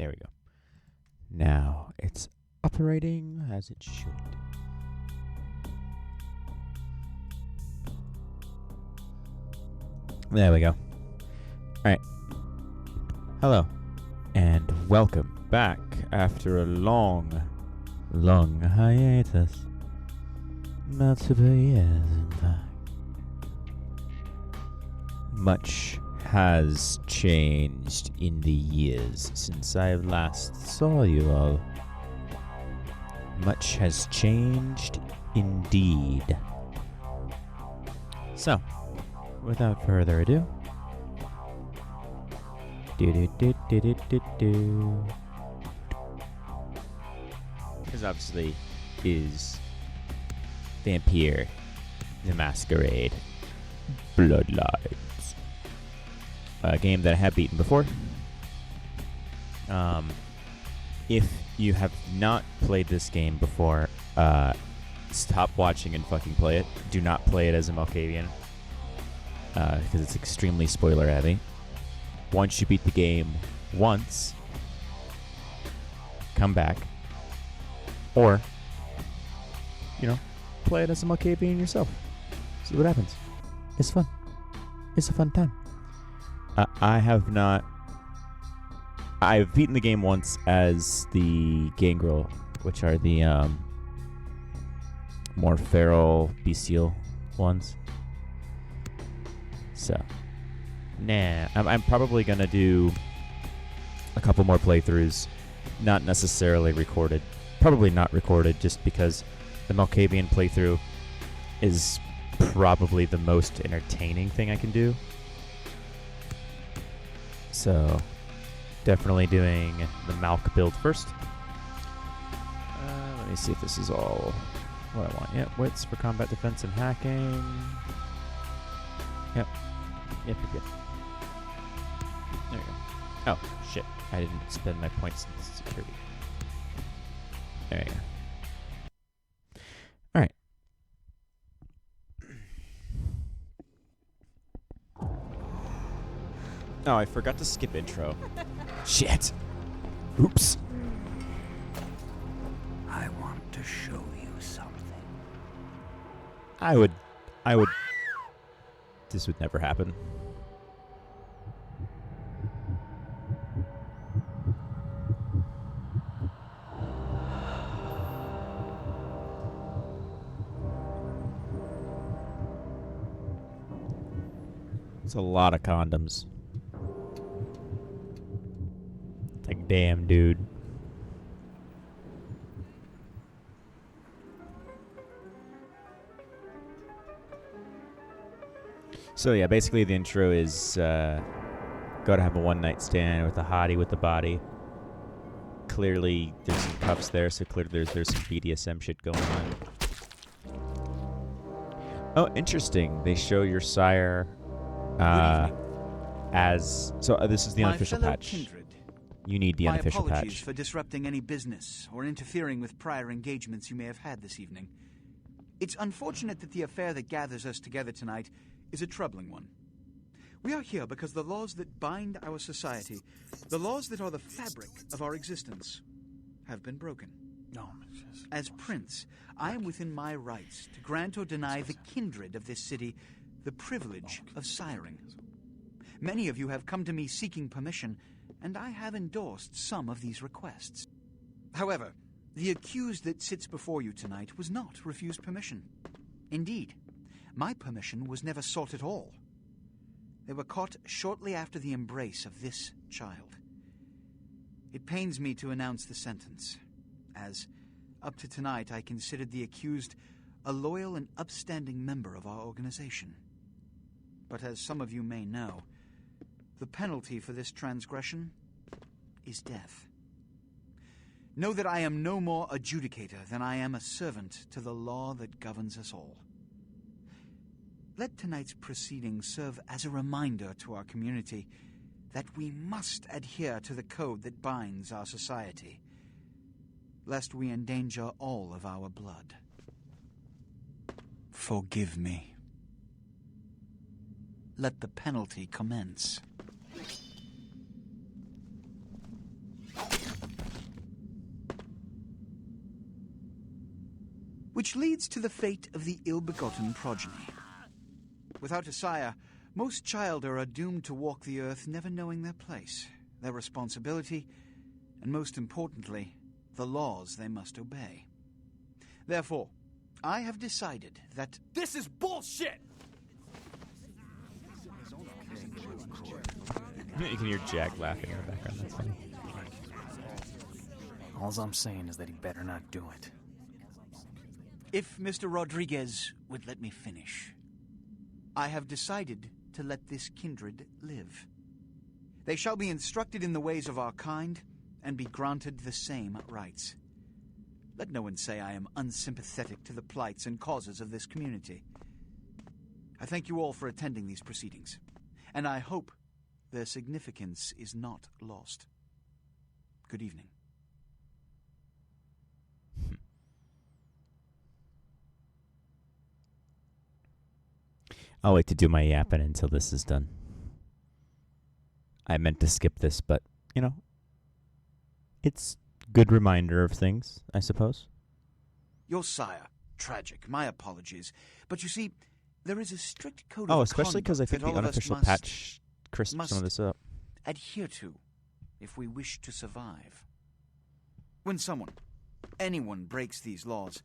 there we go. Now it's operating as it should. There we go. Alright. Hello. And welcome back after a long hiatus. Multiple years, in fact. Much has changed in the years since I last saw you all. Much has changed indeed. So, without further ado, this obviously is Vampire the Masquerade Bloodlines. A game that I have beaten before. If you have not played this game before, stop watching and fucking play it. Do not play it as a Malkavian, because it's extremely spoiler heavy. Once you beat the game once, come back. Or, play it as a Malkavian yourself. See what happens. It's fun. It's a fun time. I've beaten the game once as the gangrel, which are the more feral, bestial ones. So, I'm probably gonna do a couple more playthroughs, not necessarily recorded. Probably not recorded, just because the Malkavian playthrough is probably the most entertaining thing I can do. So, definitely doing the Malk build first. Let me see if this is all what I want. Yep, wits for combat defense and hacking. Yep, you're good. There you go. Oh, shit. I didn't spend my points in security. There you go. Alright. Oh, I forgot to skip intro. Shit. Oops. I want to show you something. I would... This would never happen. It's a lot of condoms. Like, damn, dude. So yeah, basically the intro is go to have a one-night stand with a hottie with the body. Clearly there's some cuffs there, so clearly there's some BDSM shit going on. Oh, interesting. They show your sire as... So this is the unofficial patch. Kindred. You need the unofficial My apologies patch. for disrupting any business or interfering with prior engagements you may have had this evening. It's unfortunate that the affair that gathers us together tonight is a troubling one. We are here because the laws that bind our society, the laws that are the fabric of our existence, have been broken. As Prince, I am within my rights to grant or deny the kindred of this city the privilege of siring. Many of you have come to me seeking permission, and I have endorsed some of these requests. However, the accused that sits before you tonight was not refused permission. Indeed, my permission was never sought at all. They were caught shortly after the embrace of this child. It pains me to announce the sentence, as up to tonight I considered the accused a loyal and upstanding member of our organization. But as some of you may know, the penalty for this transgression is death. Know that I am no more adjudicator than I am a servant to the law that governs us all. Let tonight's proceedings serve as a reminder to our community that we must adhere to the code that binds our society, lest we endanger all of our blood. Forgive me. Let the penalty commence. which leads to the fate of the ill-begotten progeny. Without a sire, most childer are doomed to walk the earth never knowing their place, their responsibility, and most importantly, the laws they must obey. Therefore, I have decided that... This is bullshit! You can hear Jack laughing in the background. That's funny. All I'm saying is that he better not do it. If Mr. Rodriguez would let me finish, I have decided to let this kindred live. They shall be instructed in the ways of our kind and be granted the same rights. Let no one say I am unsympathetic to the plights and causes of this community. I thank you all for attending these proceedings, and I hope their significance is not lost. Good evening. I'll wait to do my yapping until this is done. I meant to skip this, but, you know, it's good reminder of things, I suppose. Your sire, tragic, my apologies. But you see, there is a strict code Oh, of especially because I think the unofficial patch crisped some of this up. Adhere to if we wish to survive. When someone, anyone, breaks these laws,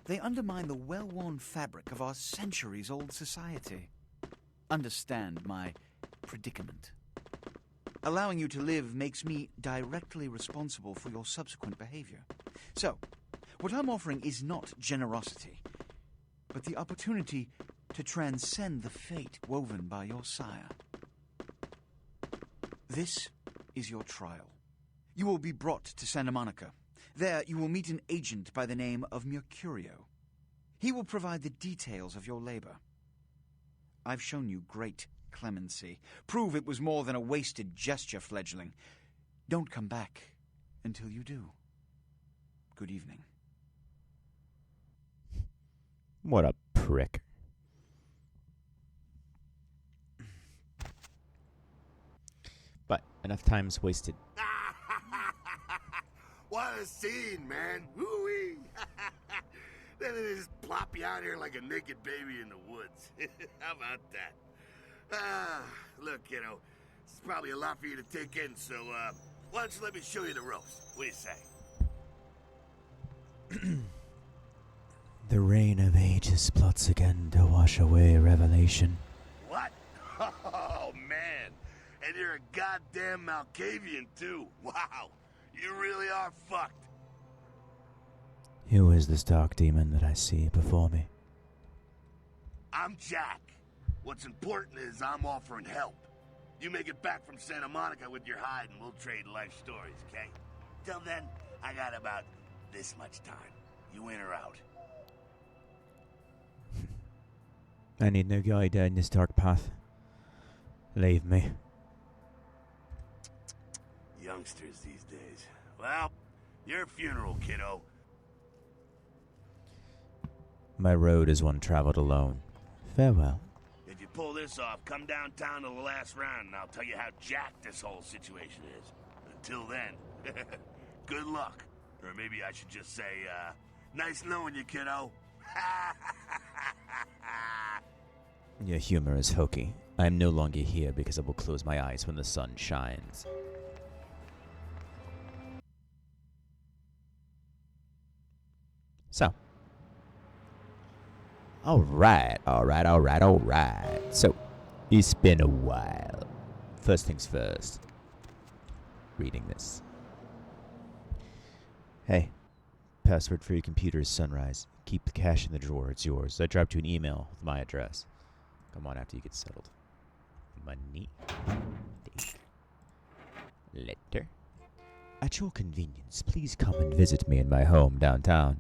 they undermine the well-worn fabric of our centuries-old society. Understand my predicament. Allowing you to live makes me directly responsible for your subsequent behavior. So, what I'm offering is not generosity, but the opportunity to transcend the fate woven by your sire. This is your trial. You will be brought to Santa Monica. There you will meet an agent by the name of Mercurio. He will provide the details of your labor. I've shown you great clemency. Prove it was more than a wasted gesture, fledgling. Don't come back until you do. Good evening. What a prick. But enough time's wasted. What a scene, man. Woo-wee. Then they just plop you out here like a naked baby in the woods. How about that? Look, kiddo, it's probably a lot for you to take in, so, why don't you let me show you the ropes? What do you say? The reign of ages plots again to wash away revelation. What? Oh, man. And you're a goddamn Malkavian, too. Wow. You really are fucked. Who is this dark demon that I see before me? I'm Jack. What's important is I'm offering help. You make it back from Santa Monica with your hide and we'll trade life stories, okay? Till then, I got about this much time. You in or out? I need no guide down this dark path. Leave me. Youngsters these days. Well, your funeral, kiddo. My road is one traveled alone. Farewell. If you pull this off, come downtown to the last round and I'll tell you how jacked this whole situation is. Until then, good luck. Or maybe I should just say, nice knowing you, kiddo. Your humor is hokey. I am no longer here because I will close my eyes when the sun shines. So. Alright. So, it's been a while. First things first. Reading this. Hey. Password for your computer is Sunrise. Keep the cash in the drawer. It's yours. I dropped you an email with my address. Come on after you get settled. Money. Letter. At your convenience, please come and visit me in my home downtown.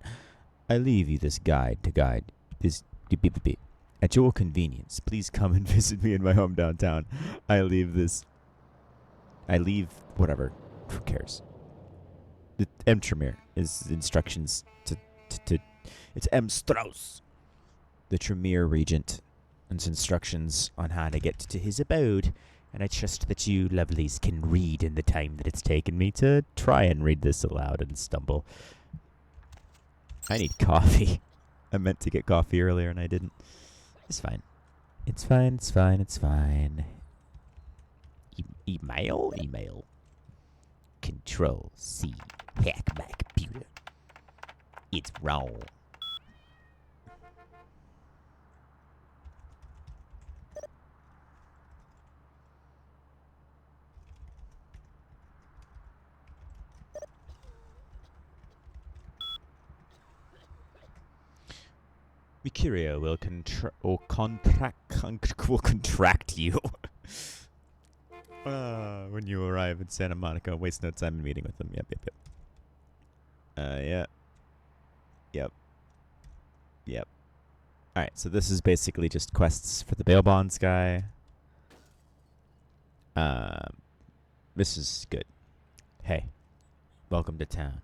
I leave you this guide to guide this. At your convenience, please come and visit me in my home downtown. I leave whatever. Who cares? The M. Tremere is instructions to it's M. Strauss, the Tremere Regent, and instructions on how to get to his abode. And I trust that you lovelies can read in the time that it's taken me to try and read this aloud and stumble. I need coffee. I meant to get coffee earlier and I didn't. It's fine. It's fine, it's fine, it's fine. Email? Email. Control C. Hack my computer. It's wrong. Mercurio will contract you when you arrive in Santa Monica. Waste no time in meeting with them. Yep. Yep. Alright, so this is basically just quests for the bail bonds guy. This is good. Hey, welcome to town.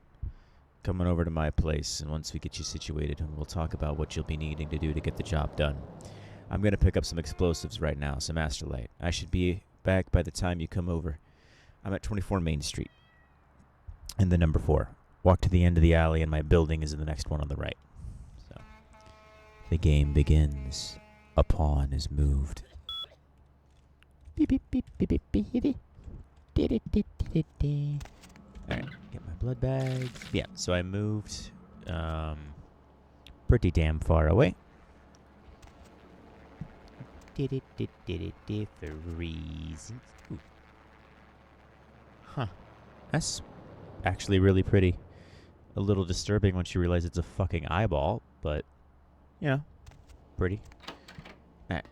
Coming over to my place, and once we get you situated, we'll talk about what you'll be needing to do to get the job done. I'm going to pick up some explosives right now, some Astrolite. I should be back by the time you come over. I'm at 24 Main Street. And the number 4. Walk to the end of the alley, and my building is in the next one on the right. So, the game begins. A pawn is moved. Beep, beep, beep, beep, beep, beep, beep. Alright, get my blood bags. Yeah, so I moved pretty damn far away. For reasons. Ooh. Huh. That's actually really pretty. A little disturbing once you realize it's a fucking eyeball, but, you know, pretty. Alright,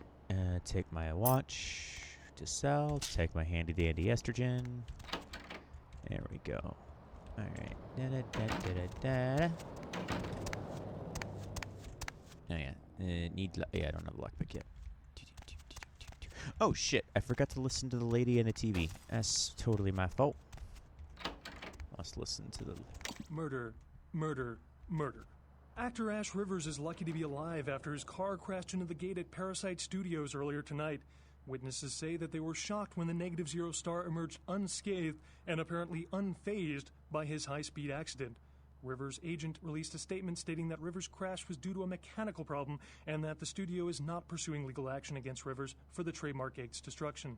take my watch to sell. Take my handy dandy estrogen. There we go. Alright. Oh, yeah. Yeah, I don't have a lockpick yet. Oh, shit. I forgot to listen to the lady in the TV. That's totally my fault. Must listen to the... Murder. Actor Ash Rivers is lucky to be alive after his car crashed into the gate at Parasite Studios earlier tonight. Witnesses say that they were shocked when the Negative Zero star emerged unscathed and apparently unfazed by his high-speed accident. Rivers' agent released a statement stating that Rivers' crash was due to a mechanical problem and that the studio is not pursuing legal action against Rivers for the trademark gate's destruction.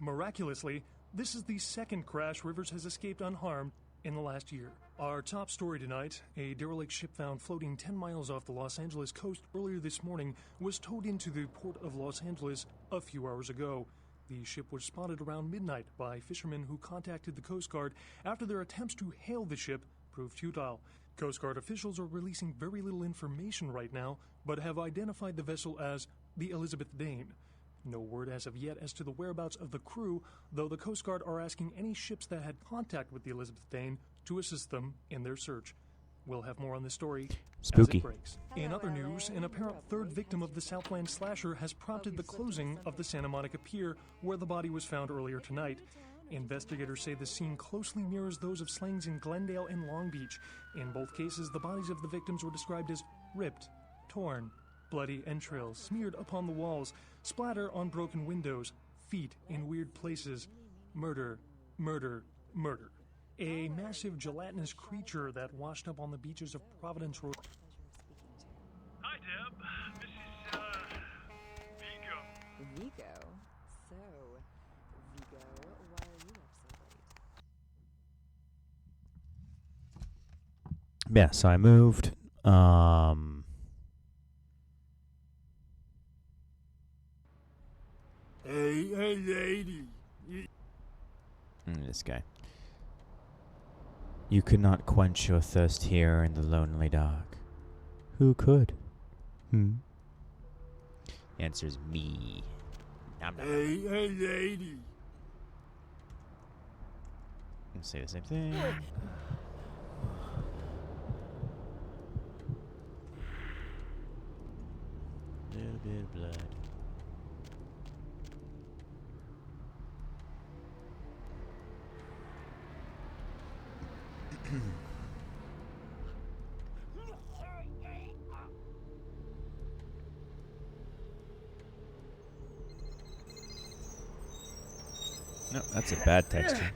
Miraculously, this is the second crash Rivers has escaped unharmed in the last year. Our top story tonight, a derelict ship found floating 10 miles off the Los Angeles coast earlier this morning was towed into the port of Los Angeles a few hours ago. The ship was spotted around midnight by fishermen who contacted the Coast Guard after their attempts to hail the ship proved futile. Coast Guard officials are releasing very little information right now, but have identified the vessel as the Elizabeth Dane. No word as of yet as to the whereabouts of the crew, though the Coast Guard are asking any ships that had contact with the Elizabeth Dane to assist them in their search. We'll have more on this story as it breaks. In other news, an apparent third victim of the Southland slasher has prompted the closing of the Santa Monica Pier, where the body was found earlier tonight. Investigators say the scene closely mirrors those of slayings in Glendale and Long Beach. In both cases, the bodies of the victims were described as ripped, torn, bloody entrails smeared upon the walls, splatter on broken windows, feet in weird places. Murder. A massive gelatinous creature that washed up on the beaches of Providence, Rhode Island. Hi, Deb. This is, Vigo. Vigo? So, Vigo, why are you up so late? Yeah, so I moved. Hey, lady. This guy. You could not quench your thirst here in the lonely dark. Who could? The answer's me. Hey, lady. Say the same thing. Little bit of blood. No, that's a bad texture.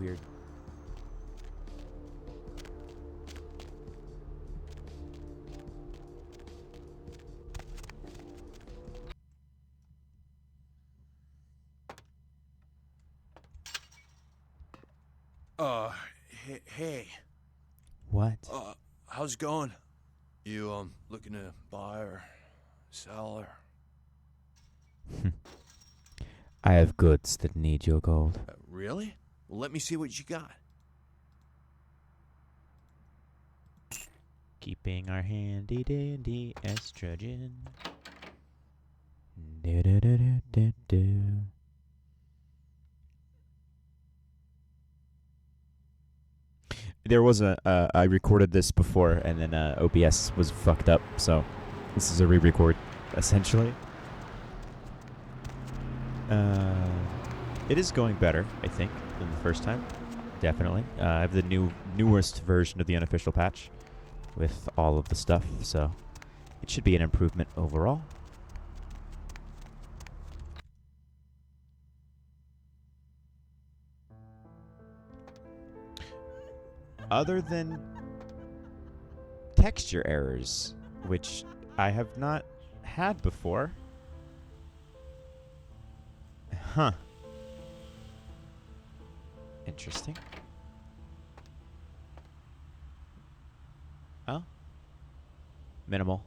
weird. Hey. What? How's it going? You, looking to buy or sell or... I have goods that need your gold. Really? Well, let me see what you got. Keeping our handy dandy estrogen. Do do do do do do. There was I recorded this before, and then OBS was fucked up, so this is a re-record, essentially. It is going better, I think, than the first time. Definitely. I have the newest version of the unofficial patch with all of the stuff, so it should be an improvement overall. Other than texture errors, which I have not had before. Huh. Interesting. Oh. Minimal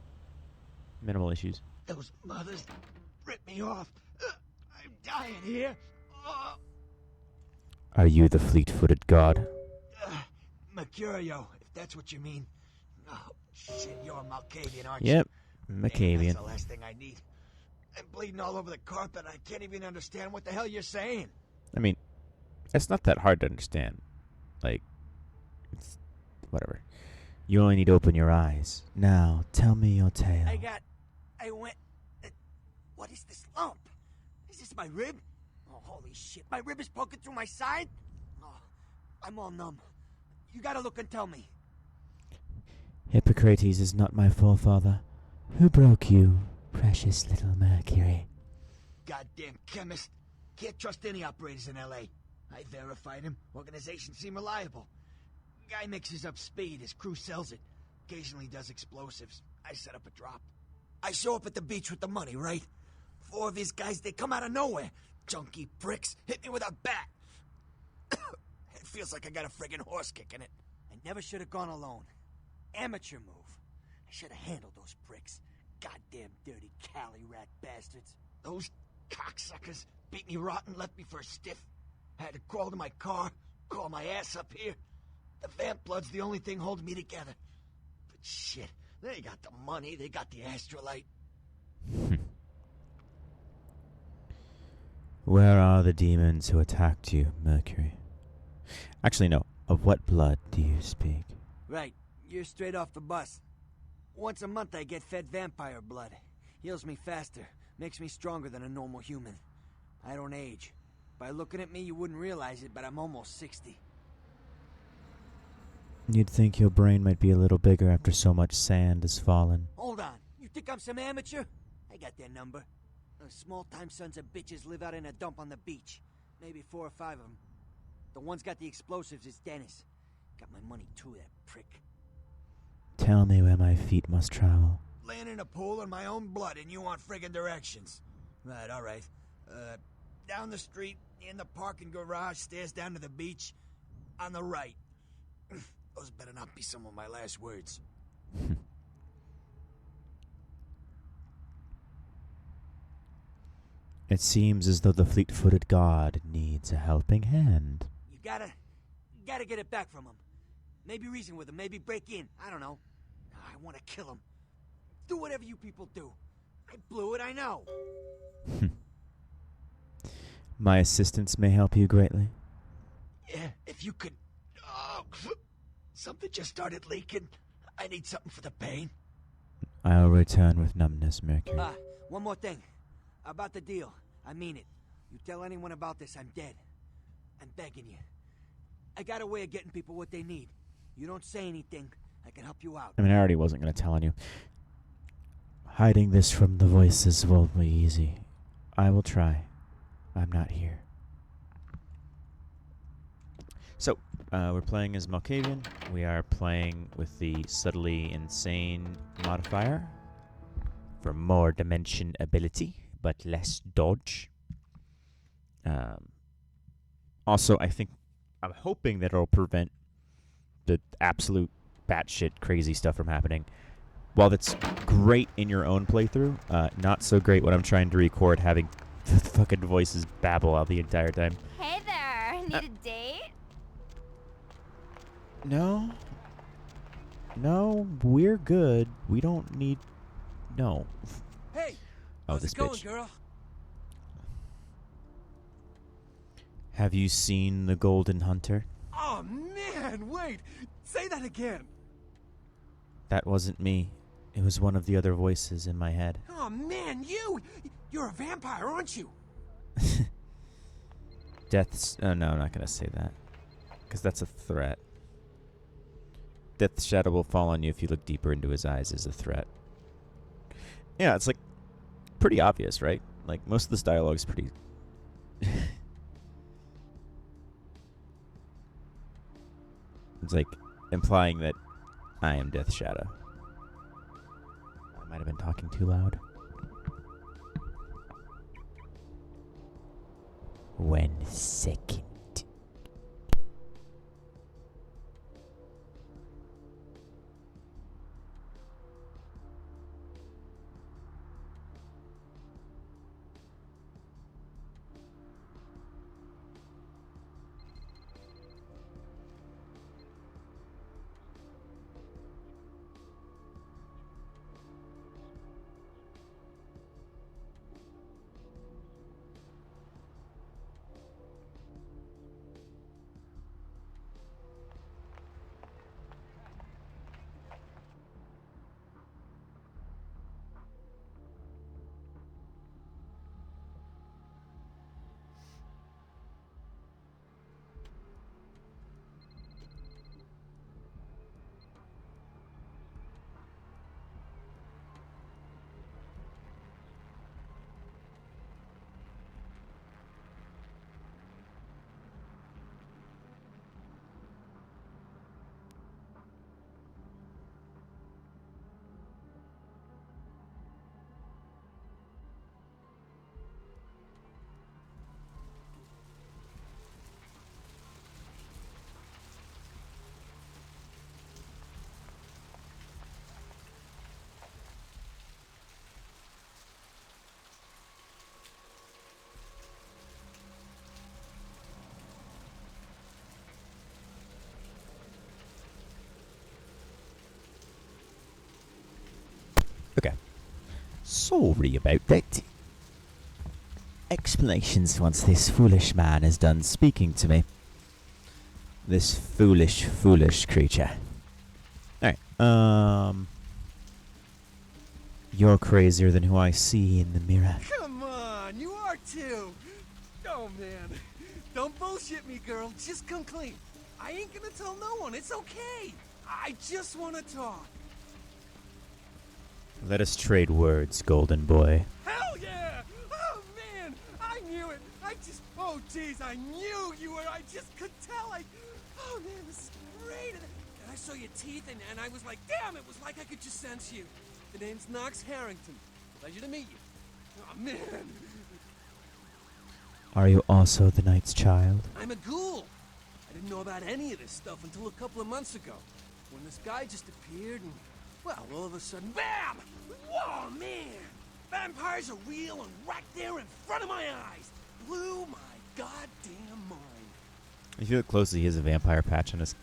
issues. Those mothers ripped me off. I'm dying here. Are you the fleet-footed god? Mercurio, if that's what you mean. Oh, shit, you're a Malkavian, aren't you? Yep, Man, Malkavian. that's the last thing I need. I'm bleeding all over the carpet. I can't even understand what the hell you're saying. I mean, it's not that hard to understand. Like, it's whatever. You only need to open your eyes. Now, tell me your tale. What is this lump? Is this my rib? Oh, holy shit, my rib is poking through my side? Oh, I'm all numb. You gotta look and tell me. Hippocrates is not my forefather. Who broke you, precious little Mercury? Goddamn chemist. Can't trust any operators in L.A. I verified him. Organization seem reliable. Guy mixes up speed. His crew sells it. Occasionally does explosives. I set up a drop. I show up at the beach with the money, right? 4 of his guys, they come out of nowhere. Junky pricks. Hit me with a bat. It feels like I got a friggin' horse kicking it. I never should have gone alone. Amateur move. I should have handled those pricks. Goddamn dirty Cali rat bastards. Those cocksuckers beat me rotten, left me for a stiff. I had to crawl to my car, crawl my ass up here. The vamp blood's the only thing holding me together. But shit, they got the money, they got the astrolite. Where are the demons who attacked you, Mercury? Actually, no. Of what blood do you speak? Right. You're straight off the bus. Once a month I get fed vampire blood. Heals me faster. Makes me stronger than a normal human. I don't age. By looking at me, you wouldn't realize it, but I'm almost 60. You'd think your brain might be a little bigger after so much sand has fallen. Hold on. You think I'm some amateur? I got their number. Those small-time sons of bitches live out in a dump on the beach. Maybe 4 or 5 of them. The one's got the explosives is Dennis. Got my money too, that prick. Tell me where my feet must travel. Laying in a pool in my own blood and you want friggin' directions. Right, alright. Down the street, in the parking garage, stairs down to the beach. On the right. Those better not be some of my last words. It seems as though the fleet-footed god needs a helping hand. You gotta get it back from him. Maybe reason with him, maybe break in. I don't know. I want to kill him. Do whatever you people do. I blew it, I know. My assistance may help you greatly. Yeah, if you could... Oh, something just started leaking. I need something for the pain. I'll return with numbness, Mercury. One more thing. About the deal. I mean it. You tell anyone about this, I'm dead. I'm begging you. I got a way of getting people what they need. You don't say anything, I can help you out. I mean, I already wasn't going to tell on you. Hiding this from the voices won't be easy. I will try. I'm not here. So, we're playing as Malkavian. We are playing with the subtly insane modifier for more dimension ability, but less dodge. Also, I'm hoping that it'll prevent the absolute batshit crazy stuff from happening. While that's great in your own playthrough, not so great when I'm trying to record having the fucking voices babble out the entire time. Hey there, need a date? No, we're good. We don't need... No. Hey! Oh, how's this it going, bitch. girl? Have you seen the Golden Hunter? Oh, man, wait! Say that again! That wasn't me. It was one of the other voices in my head. Oh, man, you're a vampire, aren't you? Death's... Oh, no, I'm not going to say that. Because that's a threat. Death's shadow will fall on you if you look deeper into his eyes is a threat. Yeah, it's like pretty obvious, right? Like most of this dialogue is pretty... It's like implying that I am Death's shadow. I might have been talking too loud. 1 second. Okay. Sorry about that. Explanations once this foolish man is done speaking to me. This foolish creature. Alright, you're crazier than who I see in the mirror. Come on, you are too. Oh, man. Don't bullshit me, girl. Just come clean. I ain't gonna tell no one. It's okay. I just want to talk. Let us trade words, golden boy. Hell yeah! Oh, man! I knew it! Oh, jeez, I knew you were... I just could tell. Oh, man, this is great. And I saw your teeth, and I was like, damn, it was like I could just sense you. The name's Knox Harrington. Pleasure to meet you. Oh, man. Are you also the knight's child? I'm a ghoul. I didn't know about any of this stuff until a couple of months ago, when this guy just appeared and, well, all of a sudden, BAM! Whoa, man! Vampires are real and right there in front of my eyes. Blew my goddamn mind. If you look closely, he has a vampire patch on his...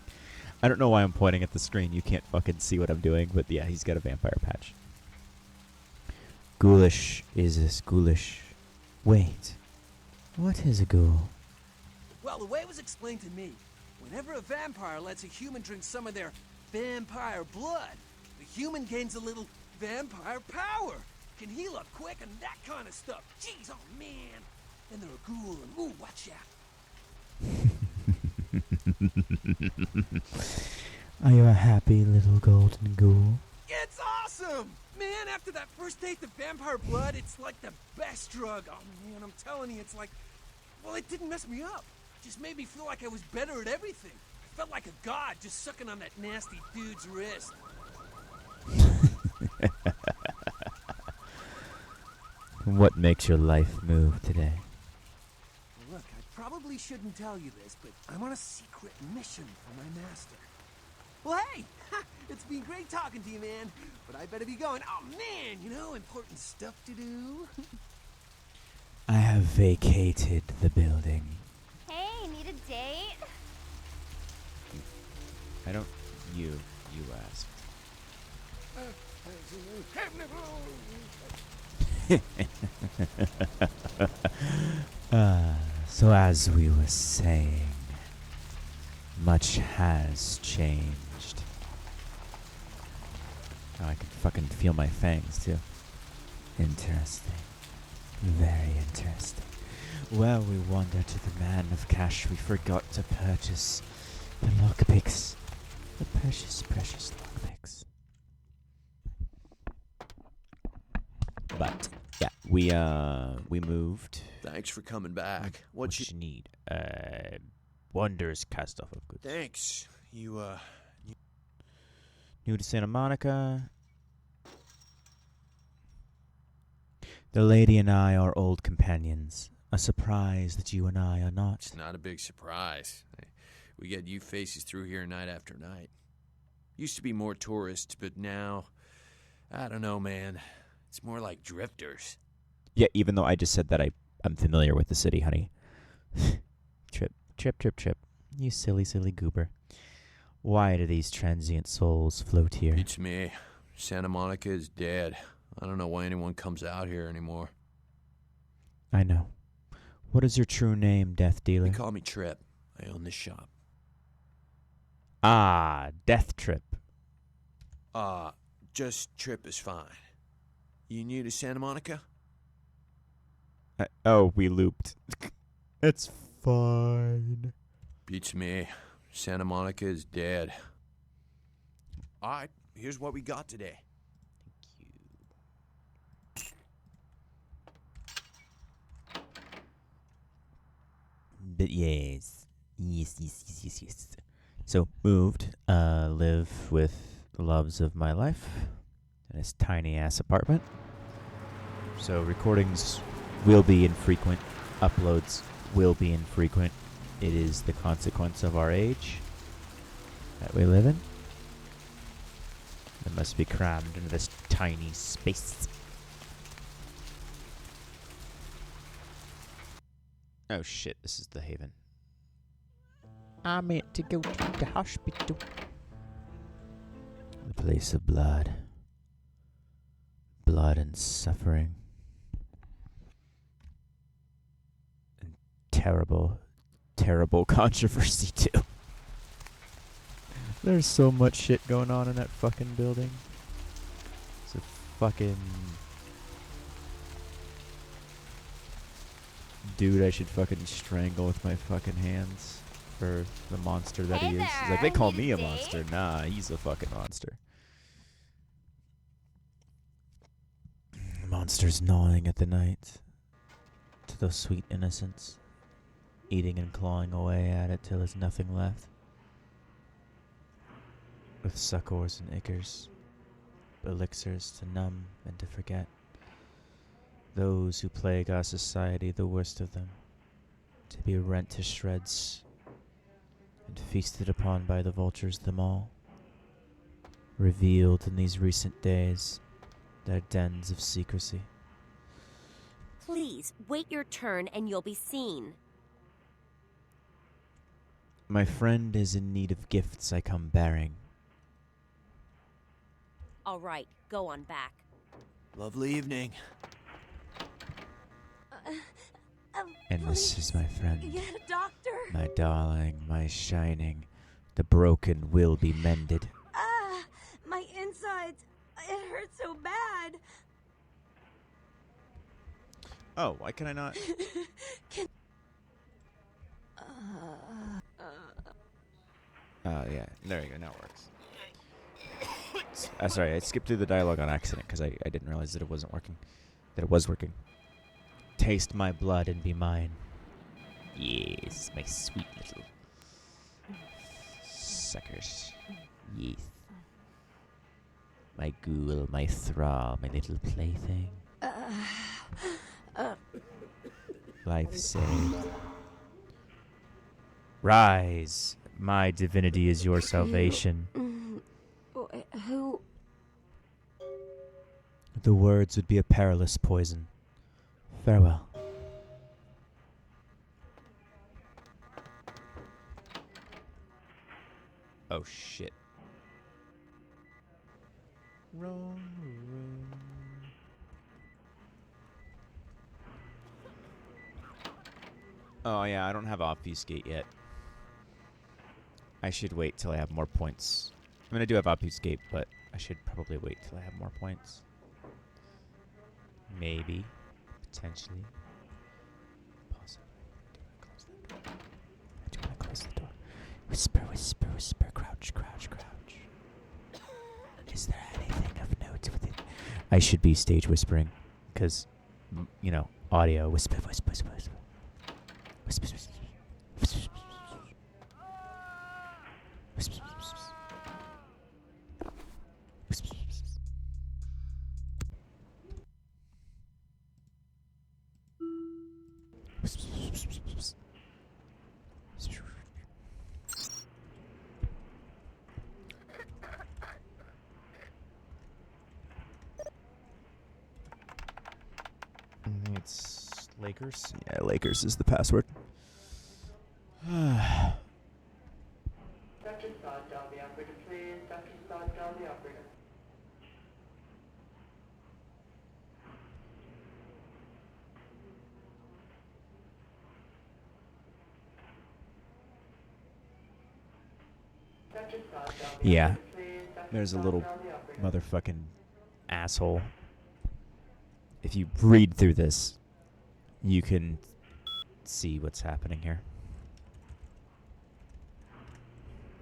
I don't know why I'm pointing at the screen. You can't fucking see what I'm doing, but yeah, he's got a vampire patch. Ghoulish is this ghoulish... Wait. What is a ghoul? Well, the way it was explained to me, whenever a vampire lets a human drink some of their vampire blood, the human gains a little vampire power, can heal up quick and that kind of stuff. Jeez, oh man. Then they're a ghoul and ooh, watch out. Are you a happy little golden ghoul? It's awesome! Man, after that first taste of vampire blood, it's like the best drug. Oh man, I'm telling you, it's like... Well, it didn't mess me up. Just made me feel like I was better at everything. I felt like a god just sucking on that nasty dude's wrist. What makes your life move today? Look, I probably shouldn't tell you this, but I'm on a secret mission for my master. Well, hey! It's been great talking to you, man. But I better be going. Oh, man! You know, important stuff to do. I have vacated the building. Hey, need a date? I don't... You asked. So as we were saying, much has changed. Oh, I can fucking feel my fangs too. Interesting. Very interesting. Well, we wander to the man of cash. We forgot to purchase the lockpicks. The precious, precious lockpicks. But yeah, we moved. Thanks for coming back. What you need? Wonders cast off of goods. Thanks. You New to Santa Monica. The lady and I are old companions. A surprise that you and I are not. It's not a big surprise. We get you faces through here night after night. Used to be more tourists, but now, I don't know, man. It's more like drifters. Yeah, even though I just said that I'm familiar with the city, honey. Trip. You silly, silly goober. Why do these transient souls float here? Beats me. Santa Monica is dead. I don't know why anyone comes out here anymore. I know. What is your true name, Death Dealer? They call me Trip. I own this shop. Ah, Death Trip. Just Trip is fine. You new to Santa Monica? Oh, we looped. It's fine. Beats me. Santa Monica is dead. All right, here's what we got today. But yes. So, moved, live with the loves of my life in this tiny-ass apartment. So, recordings will be infrequent. Uploads will be infrequent. It is the consequence of our age that we live in. It must be crammed into this tiny space. Oh shit, this is the Haven. I meant to go to the hospital. The place of blood. Blood and suffering. And terrible controversy too. There's so much shit going on in that fucking building. It's a fucking... Dude, I should fucking strangle with my fucking hands for the monster that he is. He's like, they call me a monster. Nah, he's a fucking monster. Monsters gnawing at the night. To those sweet innocents. Eating and clawing away at it till there's nothing left. With succors and ichors. Elixirs to numb and to forget. Those who plague our society, the worst of them, to be rent to shreds and feasted upon by the vultures them all, revealed in these recent days their dens of secrecy. Please, wait your turn and you'll be seen. My friend is in need of gifts I come bearing. All right, go on back. Lovely evening. And this is my friend, Get a doctor. my darling, my shining. The broken will be mended. My insides. It hurts so bad. Oh, why can I not? Yeah, there you go, now it works. Sorry, I skipped through the dialogue on accident because I didn't realize that it wasn't working. That it was working. Taste my blood and be mine. Yes. This is my sweet little suckers. Yes. My ghoul, my thrall, my little plaything. Life saved. Rise. My divinity is your salvation. Who? The words would be a perilous poison. Farewell. Oh shit. Wrong room. Oh yeah, I don't have obfuscate yet. I should wait till I have more points. I mean, I do have obfuscate, but I should probably wait till I have more points. Maybe. Potentially. Possibly. Do I close the door? Whisper, whisper, whisper. Crouch, crouch, crouch. Is there anything of note within? I should be stage whispering, because, you know, audio. Whisper, whisper, whisper, whisper. Whisper, whisper, whisper. Whisper, whisper, whisper. Whisper, whisper. It's Lakers. Yeah, Lakers is the password. Dr. Scott, dial the operator, please. Dr. Scott, dial the operator. Yeah, there's a little motherfucking asshole. If you read through this, you can see what's happening here.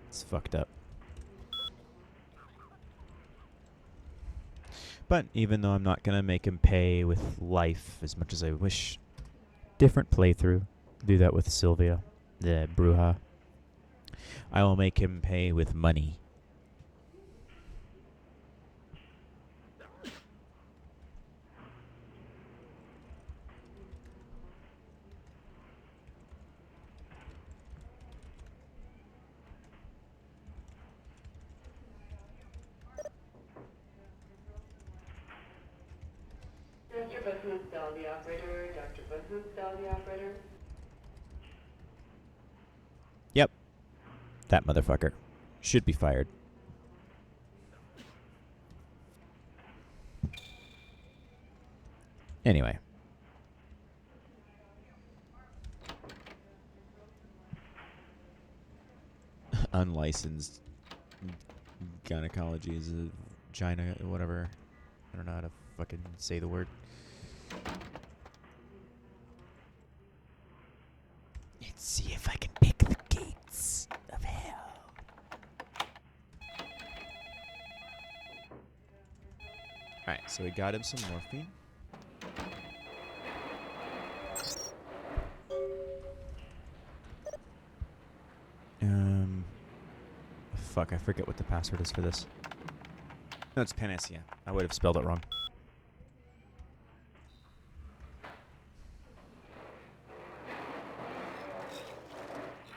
It's fucked up. But even though I'm not going to make him pay with life as much as I wish, different playthrough. Do that with Sylvia, the Bruja. I will make him pay with money. Dr. Bahoop, dial the operator. Dr. Bahoop, dial the operator. Yep. That motherfucker should be fired. Anyway. Unlicensed gynecology is a China, whatever. I don't know how to fucking say the word. Let's see if I can pick the gates of hell. Alright, so we got him some morphine. Fuck, I forget what the password is for this. No, it's Panacea. I would have spelled it wrong.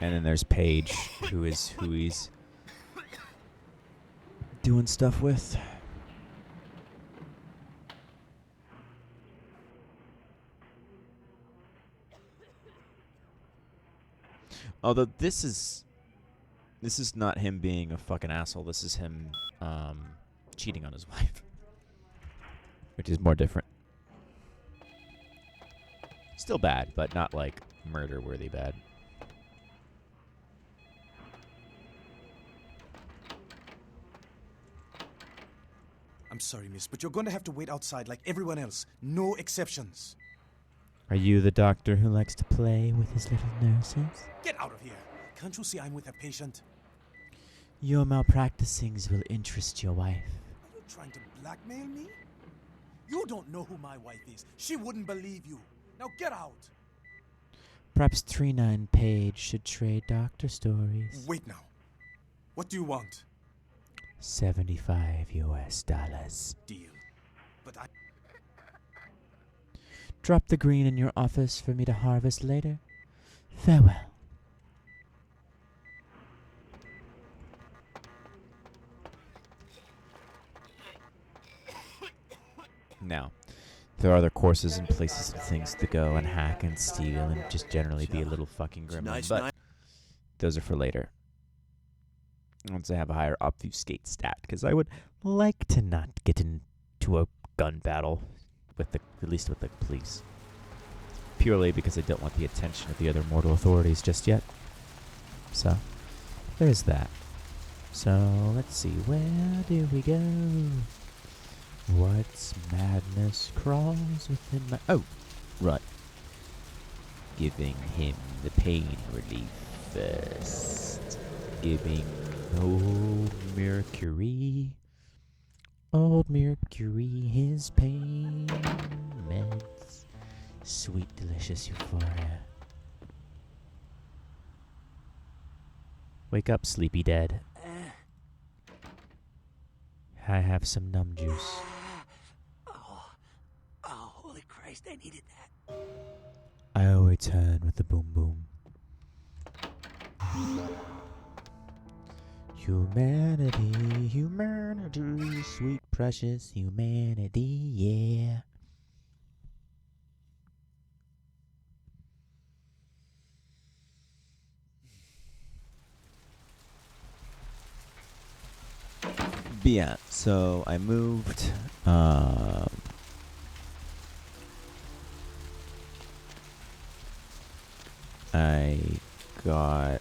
And then there's Paige, who he's doing stuff with. Although this is not him being a fucking asshole. This is him cheating on his wife, which is more different. Still bad, but not like murder-worthy bad. I'm sorry, miss, but you're going to have to wait outside like everyone else. No exceptions. Are you the doctor who likes to play with his little nurses? Get out of here. Can't you see I'm with a patient? Your malpracticings will interest your wife. Are you trying to blackmail me? You don't know who my wife is. She wouldn't believe you. Now get out. Perhaps 39 Page should trade doctor stories. Wait now. What do you want? $75 US. Deal. But I... Drop the green in your office for me to harvest later. Farewell. Now, there are other courses and places and things to go and hack and steal and just generally be a little fucking gremlin, but those are for later. Once I have a higher obfuscate stat, because I would like to not get into a gun battle with at least with the police. Purely because I don't want the attention of the other mortal authorities just yet. So, there's that. So, let's see, where do we go? What's madness crawls within my... Oh, right. Giving him the pain relief first. Giving old Mercury his pain meds. Sweet, delicious euphoria. Wake up, sleepy dead. I have some numb juice. Oh, holy Christ, I needed that. I always turn with the boom boom. Humanity, humanity, sweet precious humanity, yeah. But yeah, so I moved. I got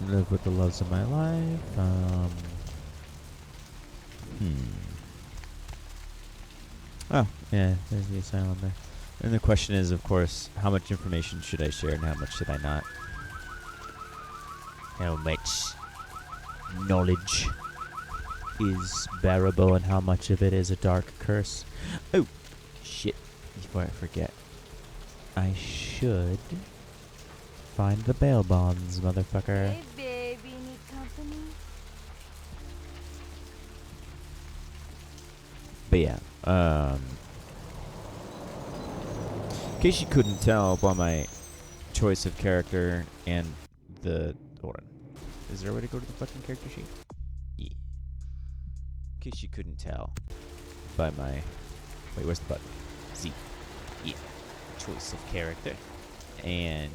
live with the loves of my life. Oh, yeah, there's the asylum there. And the question is, of course, how much information should I share and how much should I not? How much knowledge is bearable and how much of it is a dark curse? Oh, shit. Before I forget, I should find the bail bonds, motherfucker. Hey, baby, need company? But yeah, in case you couldn't tell by my choice of character and the... Hold on. Is there a way to go to the fucking character sheet? Yeah. In case you couldn't tell by my... Wait, where's the button? Z. Yeah. Choice of character. And...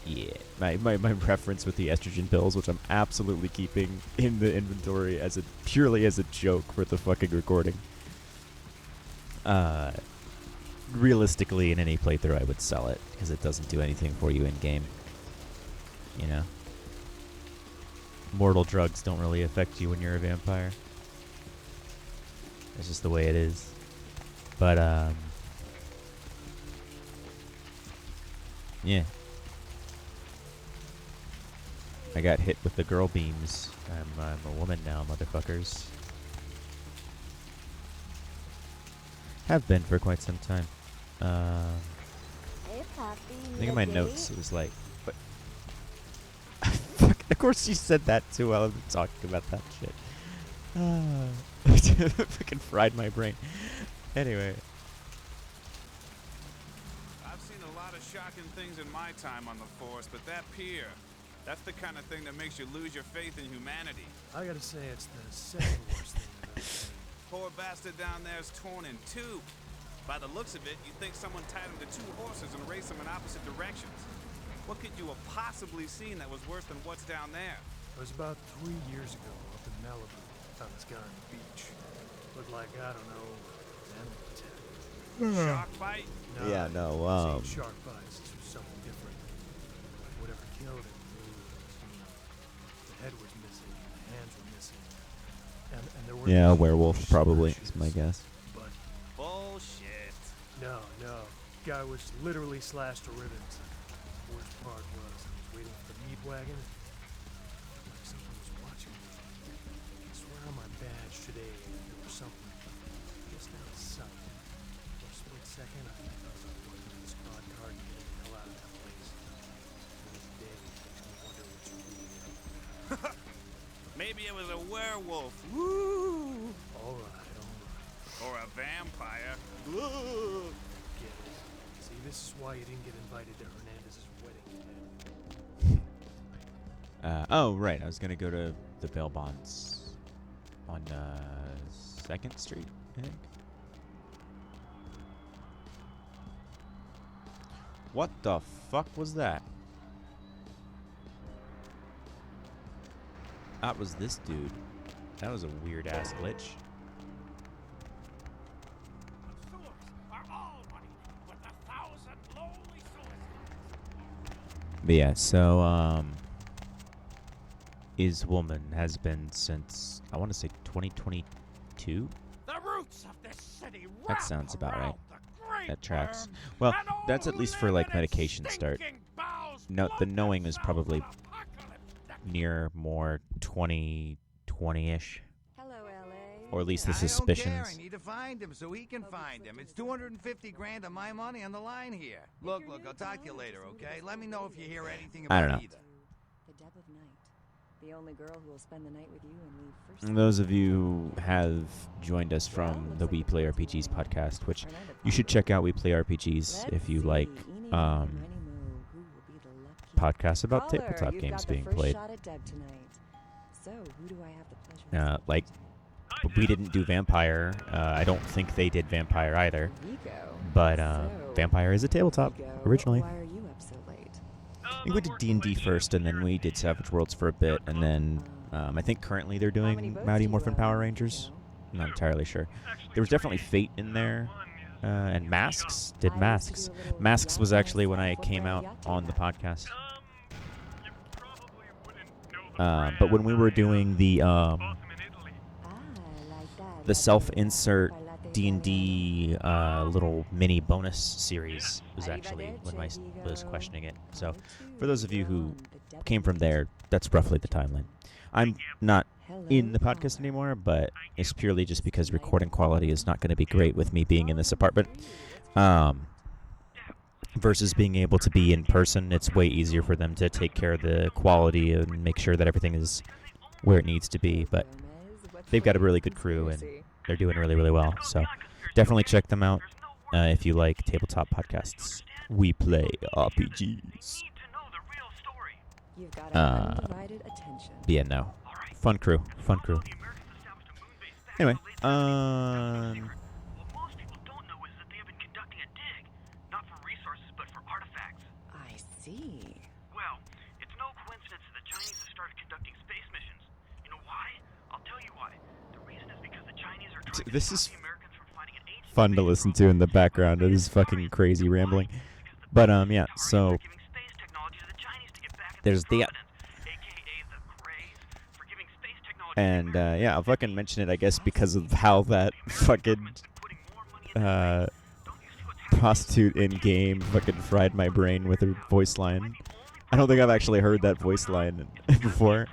Yeah. My preference with the estrogen pills, which I'm absolutely keeping in the inventory as purely as a joke for the fucking recording. Realistically, in any playthrough, I would sell it because it doesn't do anything for you in game. You know, mortal drugs don't really affect you when you're a vampire. That's just the way it is. But yeah. I got hit with the girl beams. I'm a woman now, motherfuckers. Have been for quite some time. Hey, Poppy, I think in my notes it was like, but fuck, of course she said that too while I've been talking about that shit. Fucking fried my brain. Anyway. I've seen a lot of shocking things in my time on the force, but that pier, that's the kind of thing that makes you lose your faith in humanity. I gotta say, it's the second worst thing I've ever seen. Poor bastard down there is torn in two. By the looks of it, you'd think someone tied him to two horses and raced them in opposite directions. What could you have possibly seen that was worse than what's down there? It was about 3 years ago up in Malibu. Found this guy on the beach. Looked like, I don't know, an animal attack. Shark bite? No, Yeah, no, seen shark bites. This was something different. Like whatever killed him moved. The head was missing, the hands were missing. And there were Yeah, a werewolf probably is my guess. But bullshit. No. Guy was literally slashed to ribbons. The worst part was I was waiting for the meat wagon. Like someone was watching me. I swear on my badge today there was something just out of sight. For a split second, I thought about working this fraud card and getting the hell out of that place. To this day, I wonder what's really up. Maybe it was a werewolf. Woo! All right. Or a vampire. Get it. See, this is why you didn't get invited to Hernandez's wedding. Oh, right. I was going to go to the bail bonds on 2nd Street, I think. What the fuck was that? That was this dude. That was a weird-ass glitch. But yeah, so, Is Woman has been since, I want to say 2022? The roots of this city That sounds about right. That tracks. Well, that's at least for, like, medication start. No, the knowing is probably near more 2020-ish. Hello, LA. Or at least the I don't care. suspicions. I need to find him so he can find him. It's 250 grand of my money on the line here. Look, I'll talk to you later, okay? Let me know if you hear anything I about don't know. either. The Deb of Night. The only girl who will spend the night with you and leave first. Those of you who have joined us from the We Play RPGs podcast, which you should check out We Play RPGs if you like podcasts about tabletop games being played. So, who do I have the pleasure of Like, we didn't do Vampire. I don't think they did Vampire either. But Vampire is a tabletop originally. Why are you up so late? We went to D&D first, and then we did Savage Worlds for a bit, and then I think currently they're doing Mighty Morphin Power Rangers. I'm not entirely sure. There was definitely Fate in there, and Masks. Did Masks. Masks was actually when I came out on the podcast. But when we were doing the self-insert D&D little mini bonus series was actually when I was questioning it. So for those of you who came from there, that's roughly the timeline. I'm not in the podcast anymore, but it's purely just because recording quality is not going to be great with me being in this apartment. Versus being able to be in person, it's way easier for them to take care of the quality and make sure that everything is where it needs to be. But they've got a really good crew, and they're doing really, really well. So definitely check them out if you like tabletop podcasts. We Play RPGs. Yeah, no. Fun crew. Anyway, I see. Well, it's no coincidence that the Chinese have started conducting space missions. You know why? I'll tell you why. The reason is because the Chinese are trying this to is stop the Americans from finding an ancient fun to listen to in the background. It is fucking crazy rambling. But yeah, so there's that. And yeah, I'll fucking mention it, I guess, because of how that fucking prostitute in game fucking fried my brain with her voice line. I don't think I've actually heard that voice line before.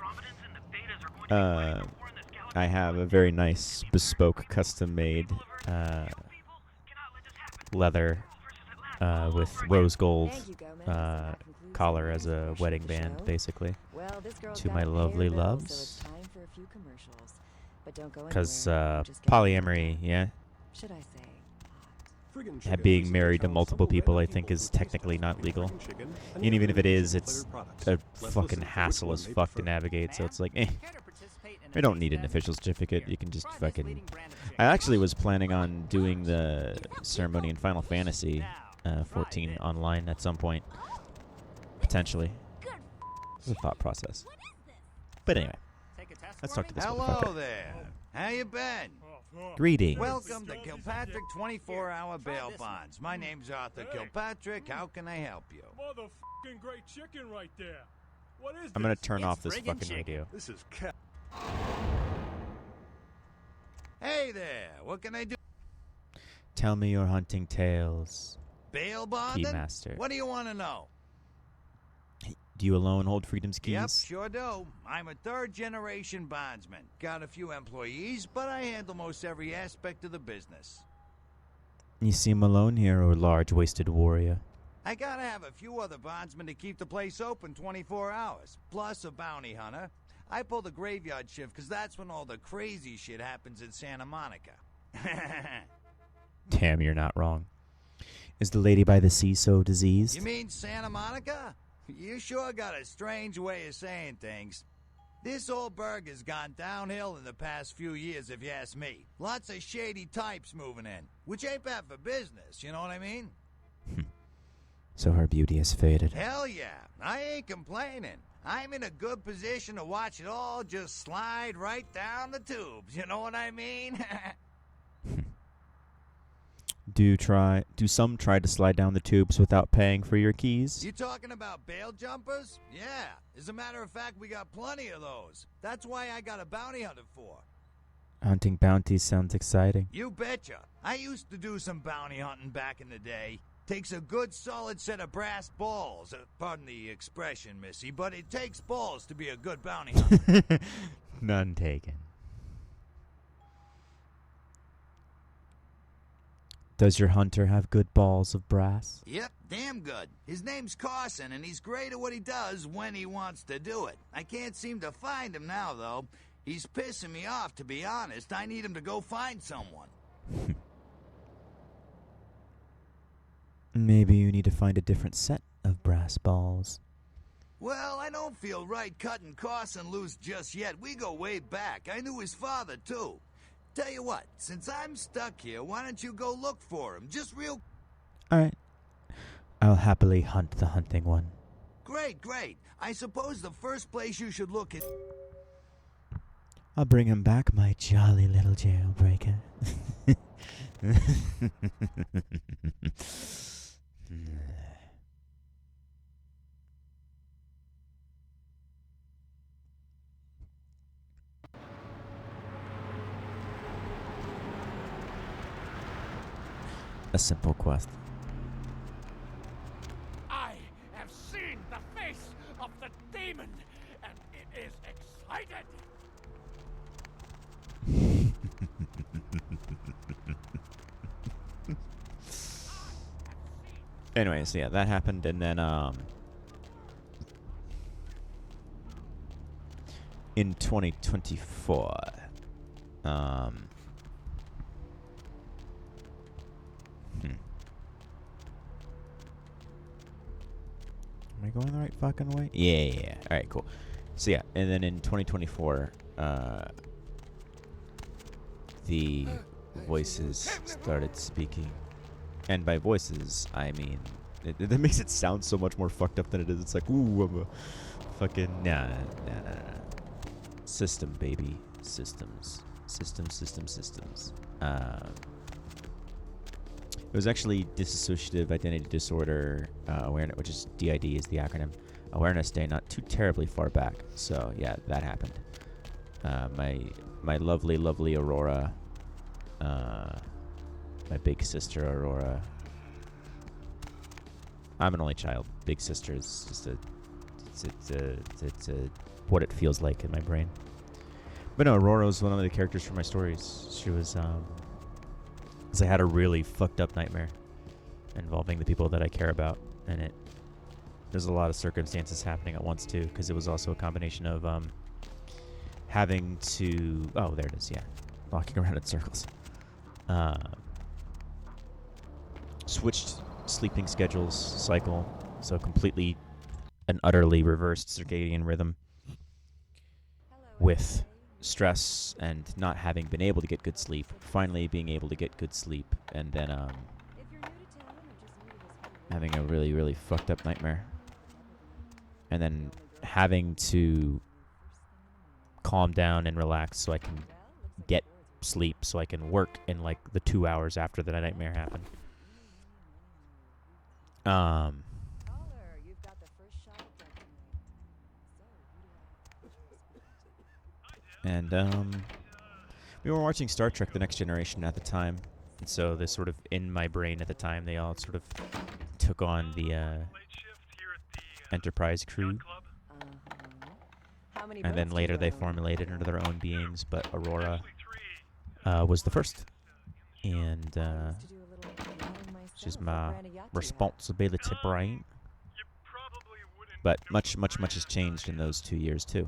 I have a very nice bespoke custom-made leather with rose gold collar as a wedding band, basically, to my lovely loves. Because polyamory, yeah. Should I say? Being married to multiple people, I think, is technically not legal. And even if it is, it's a fucking hassle as fuck to navigate. So it's like, we don't need an official certificate. You can just fucking... I actually was planning on doing the ceremony in Final Fantasy 14 online at some point. Potentially. It's a thought process. But anyway, let's talk to this motherfucker. Hello there. How you been? Greetings. Welcome to Kilpatrick 24-hour bail bonds. My name's Arthur Kilpatrick. How can I help you? Motherfucking great chicken right there. What is I'm gonna turn off this fucking radio. This is Hey there. What can I do? Tell me your hunting tales. Bail bonding? Keymaster. What do you want to know? Do you alone hold Freedom's keys? Yep, sure do. I'm a third-generation bondsman. Got a few employees, but I handle most every aspect of the business. You seem alone here, O large wasted warrior. I gotta have a few other bondsmen to keep the place open 24 hours, plus a bounty hunter. I pull the graveyard shift because that's when all the crazy shit happens in Santa Monica. Damn, you're not wrong. Is the lady by the sea so diseased? You mean Santa Monica? You sure got a strange way of saying things. This old burg has gone downhill in the past few years, if you ask me. Lots of shady types moving in, which ain't bad for business, you know what I mean? So her beauty has faded. Hell yeah, I ain't complaining. I'm in a good position to watch it all just slide right down the tubes, you know what I mean? Do some try to slide down the tubes without paying for your keys? You talking about bail jumpers? Yeah. As a matter of fact, we got plenty of those. That's why I got a bounty hunter for. Hunting bounties sounds exciting. You betcha. I used to do some bounty hunting back in the day. Takes a good solid set of brass balls. Pardon the expression, Missy, but it takes balls to be a good bounty hunter. None taken. Does your hunter have good balls of brass? Yep, damn good. His name's Carson, and he's great at what he does when he wants to do it. I can't seem to find him now, though. He's pissing me off, to be honest. I need him to go find someone. Maybe you need to find a different set of brass balls. Well, I don't feel right cutting Carson loose just yet. We go way back. I knew his father, too. Tell you what, since I'm stuck here, why don't you go look for him? Just real... Alright. I'll happily hunt the hunting one. Great, great. I suppose the first place you should look is... I'll bring him back, my jolly little jailbreaker. A simple quest. I have seen the face of the demon, and it is excited. Anyways, yeah, that happened, and then in 2024, Am I going the right fucking way? Yeah. Alright, cool. So yeah, and then in 2024, the voices started speaking. And by voices, I mean... That makes it sound so much more fucked up than it is. It's like, ooh, I'm a fucking... Nah. System, baby. Systems. Systems. It was actually dissociative identity disorder awareness, which is DID is the acronym. Awareness day, not too terribly far back. So yeah, that happened. My lovely Aurora, my big sister Aurora. I'm an only child. Big sister is just it's a what it feels like in my brain. But no, Aurora was one of the characters from my stories. She was because I had a really fucked up nightmare involving the people that I care about, and there's a lot of circumstances happening at once too, because it was also a combination of having to there it is, yeah, walking around in circles, switched sleeping schedules cycle, so completely and utterly reversed circadian rhythm with stress and not having been able to get good sleep, finally being able to get good sleep, and then having a really, really fucked up nightmare. And then having to calm down and relax so I can get sleep, so I can work in like the 2 hours after the nightmare happened. And we were watching Star Trek The Next Generation at the time, and so this sort of in my brain at the time, they all sort of took on the Enterprise crew. How many And then birds later can they you own? formulated into their own beings, but Aurora was the first. And she's my responsibility brain. But much has changed in those 2 years, too.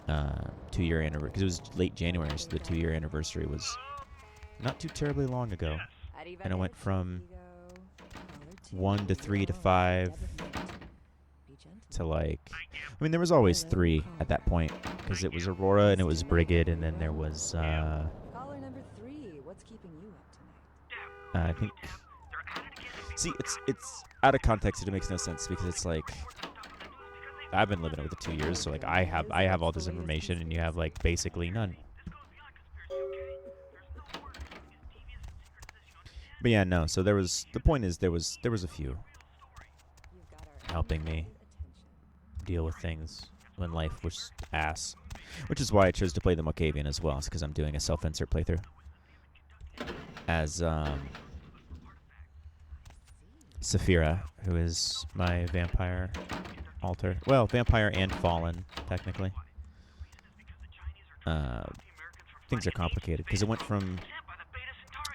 2-year anniversary, because it was late January, so the 2-year anniversary was not too terribly long ago. And I went from 1 to 3 to 5 to like, I mean, there was always 3 at that point, because it was Aurora and it was Brigid, and then there was, Caller number 3, what's keeping you up tonight? I think. See, it's out of context. It makes no sense because it's like I've been living it with the 2 years, so like I have all this information, and you have like basically none. But yeah, no. So the point is there was a few helping me deal with things when life was ass, which is why I chose to play the Malkavian as well. It's because I'm doing a self-insert playthrough as Saphira, who is my vampire alter. Well, vampire and fallen, technically. Things are complicated because it went from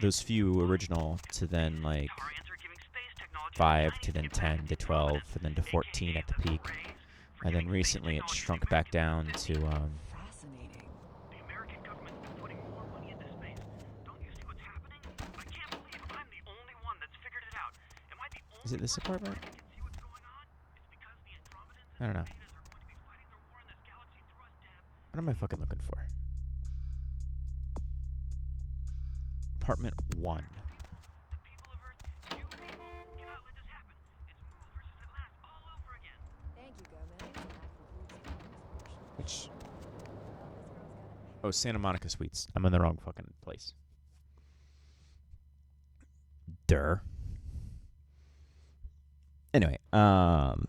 those few original to then like 5 to then 10 to 12 and then to 14 at the peak. And then recently it shrunk back down to is it this apartment? I don't know. What am I fucking looking for? Apartment 1. Which? Oh, Santa Monica Suites. I'm in the wrong fucking place. Durr. Anyway, and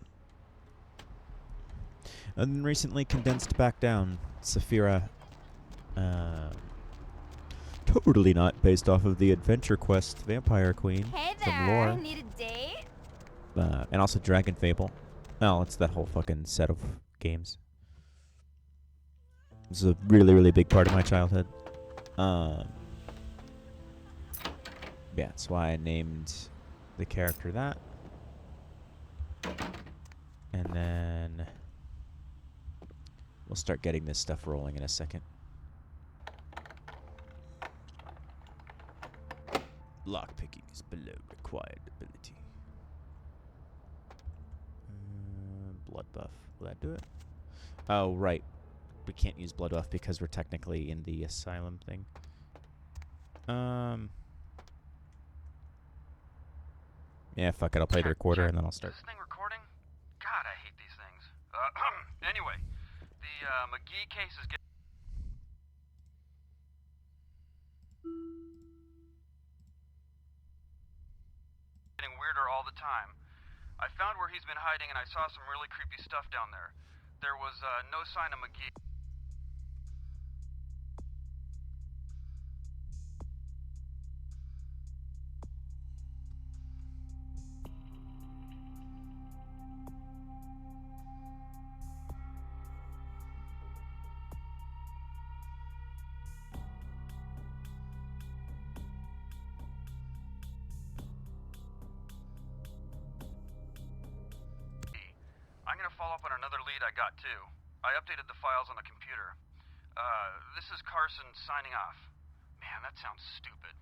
then recently condensed back down. Saphira, totally not based off of the Adventure Quest Vampire Queen from lore. Need a date? And also Dragon Fable. Well, it's that whole fucking set of games. It's a really, really big part of my childhood. Yeah, that's why I named the character that. And then we'll start getting this stuff rolling in a second. Lockpicking is below required ability. Blood buff. Will that do it? Oh, right. We can't use blood buff because we're technically in the asylum thing. Yeah, fuck it. I'll play the recorder and then I'll start. Is this thing recording? God, I hate these things. Anyway, the McGee case is getting weirder all the time. I found where he's been hiding and I saw some really creepy stuff down there. There was no sign of McGee. I'm gonna follow up on another lead I got too. I updated the files on the computer. This is Carson signing off. Man, that sounds stupid.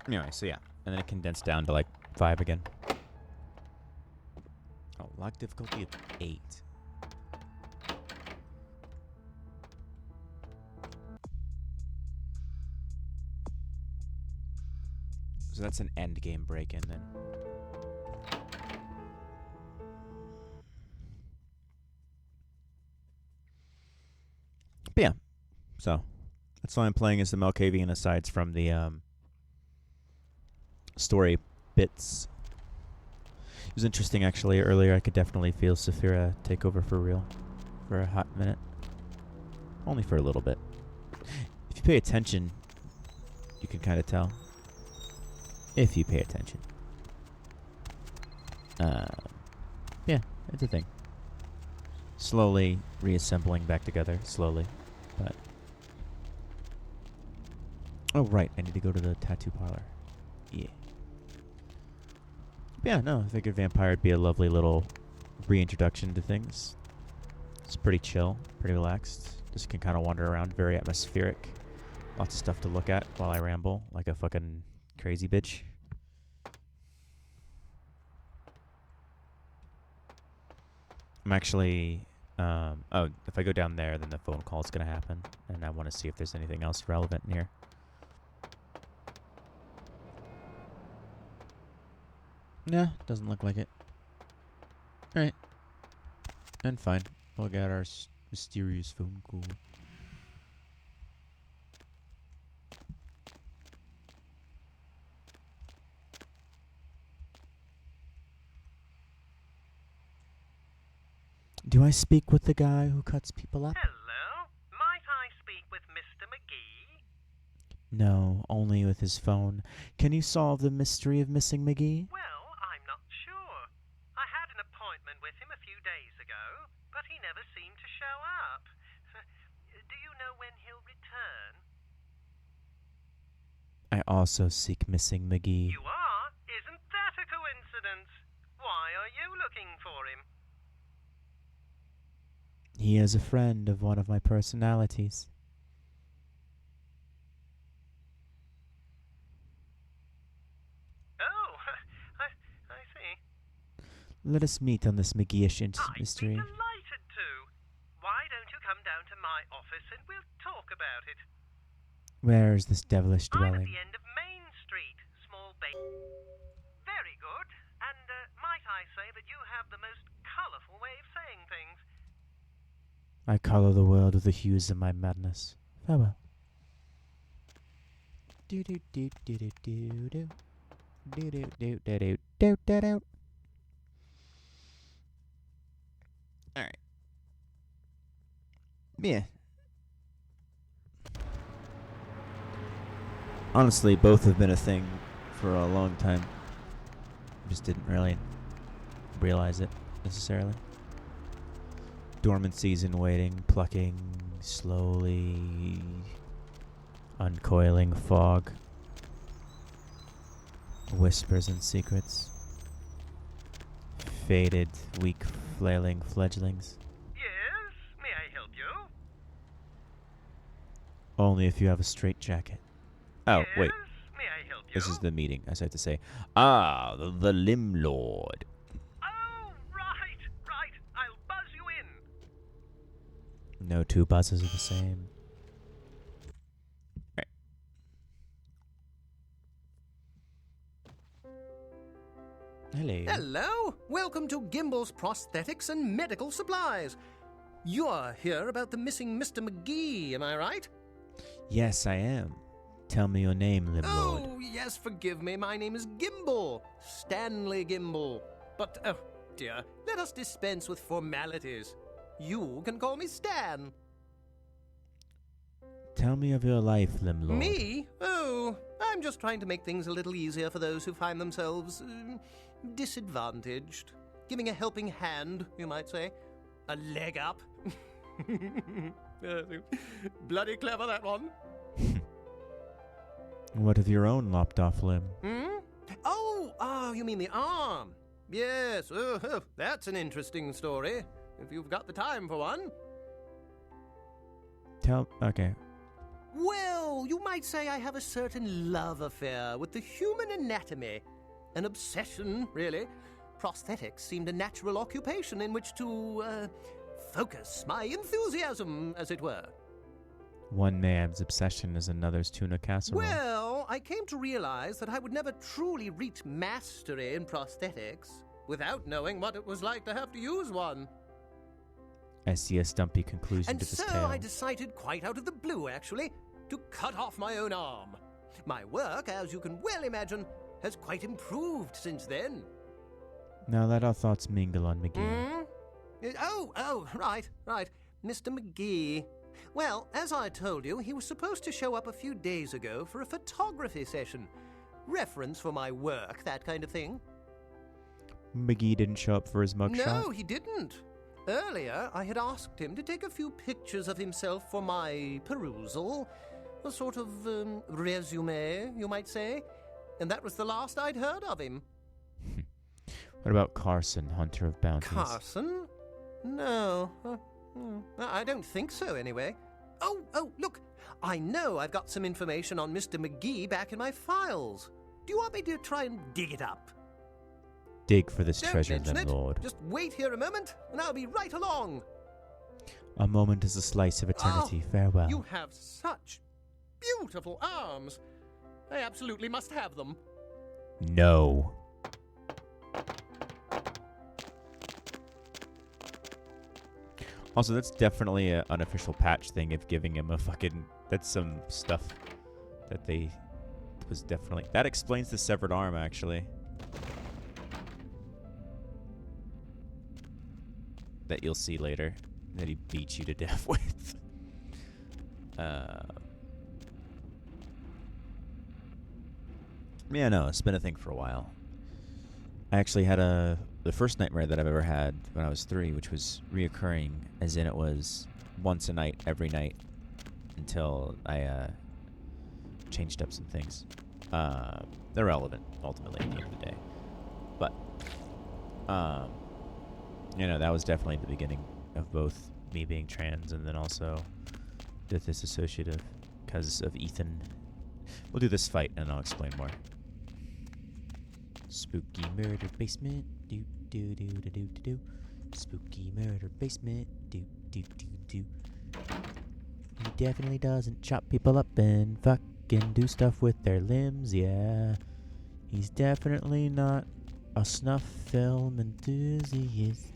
Anyway, so yeah. And then it condensed down to like 5 again. Oh, lock difficulty of 8. So that's an end game break-in then. But yeah, so that's why I'm playing as the Malkavian, aside from the story bits. It was interesting, actually. Earlier, I could definitely feel Saphira take over for real for a hot minute. Only for a little bit. If you pay attention, you can kind of tell. If you pay attention. Yeah, it's a thing. Slowly reassembling back together, slowly. But oh, right, I need to go to the tattoo parlor. Yeah. But yeah, no, I figured Vampire would be a lovely little reintroduction to things. It's pretty chill, pretty relaxed. Just can kind of wander around, very atmospheric. Lots of stuff to look at while I ramble like a fucking crazy bitch. I'm actually... oh, if I go down there, then the phone call is going to happen. And I want to see if there's anything else relevant in here. Nah, doesn't look like it. Alright. And fine. We'll get our mysterious phone call. Do I speak with the guy who cuts people up? Hello? Might I speak with Mr. McGee? No, only with his phone. Can you solve the mystery of missing McGee? Well, I'm not sure. I had an appointment with him a few days ago, but he never seemed to show up. Do you know when he'll return? I also seek missing McGee. You are? Isn't that a coincidence? Why are you looking for him? He is a friend of one of my personalities. Oh, I see. Let us meet on this McGee-ish mystery. I'd be delighted to. Why don't you come down to my office and we'll talk about it? Where is this devilish I'm at dwelling? the end of Main Street, small bay. Very good. And might I say that you have the most colourful way of saying things. I colour the world with the hues of my madness. Farewell. Do do do do do do do do do do do do do do. All right. Yeah. Honestly, both have been a thing for a long time. Just didn't really realize it necessarily. Dormant season waiting, plucking, slowly uncoiling fog. Whispers and secrets. Faded, weak, flailing fledglings. Yes, may I help you? Only if you have a straitjacket. Oh, yes, wait. May I help you? This is the meeting. I said to say, the Limb Lord. Oh, right. I'll buzz you in. No two buzzes are the same. Right. Hello. Hello. Welcome to Gimbel's Prosthetics and Medical Supplies. You're here about the missing Mr. McGee, am I right? Yes, I am. Tell me your name, Limb Lord. Oh, yes, forgive me. My name is Gimbel. Stanley Gimbel. But, oh, dear, let us dispense with formalities. You can call me Stan. Tell me of your life, Limb Lord. Me? Oh, I'm just trying to make things a little easier for those who find themselves disadvantaged. Giving a helping hand, you might say. A leg up. Bloody clever, that one. What of your own lopped off limb? Hmm? Oh, you mean the arm? Yes, that's an interesting story, if you've got the time for one. Okay. Well, you might say I have a certain love affair with the human anatomy. An obsession, really. Prosthetics seemed a natural occupation in which to, focus my enthusiasm, as it were. One man's obsession is another's tuna casserole. Well, I came to realize that I would never truly reach mastery in prosthetics without knowing what it was like to have to use one. I see a stumpy conclusion And to this so tale. I decided, quite out of the blue actually, to cut off my own arm. My work, as you can well imagine, has quite improved since then. Now let our thoughts mingle on McGee. Right. Mr. McGee. Well, as I told you, he was supposed to show up a few days ago for a photography session. Reference for my work, that kind of thing. McGee didn't show up for his mugshot? No, he didn't. Earlier, I had asked him to take a few pictures of himself for my perusal. A sort of resume, you might say. And that was the last I'd heard of him. What about Carson, Hunter of Bounties? Carson? No. I don't think so, anyway. Oh, look. I know I've got some information on Mr. McGee back in my files. Do you want me to try and dig it up? Dig for this Don't treasure, mention then, it. Lord. Just wait here a moment, and I'll be right along. A moment is a slice of eternity. Farewell. You have such beautiful arms. I absolutely must have them. No. Also, that's definitely an unofficial patch thing of giving him a fucking... That's some stuff that they... was definitely... That explains the severed arm, actually. That you'll see later. That he beats you to death with. Yeah, no, it's been a thing for a while. I actually had the first nightmare that I've ever had when I was 3, which was reoccurring, as in it was once a night, every night, until I changed up some things. They're relevant, ultimately, at the end of the day. But, you know, that was definitely the beginning of both me being trans and then also this associative because of Ethan. We'll do this fight and I'll explain more. Spooky murder basement, do do do do do do do. Spooky murder basement, do do do do. He definitely doesn't chop people up and fucking do stuff with their limbs, yeah. He's definitely not a snuff film enthusiast,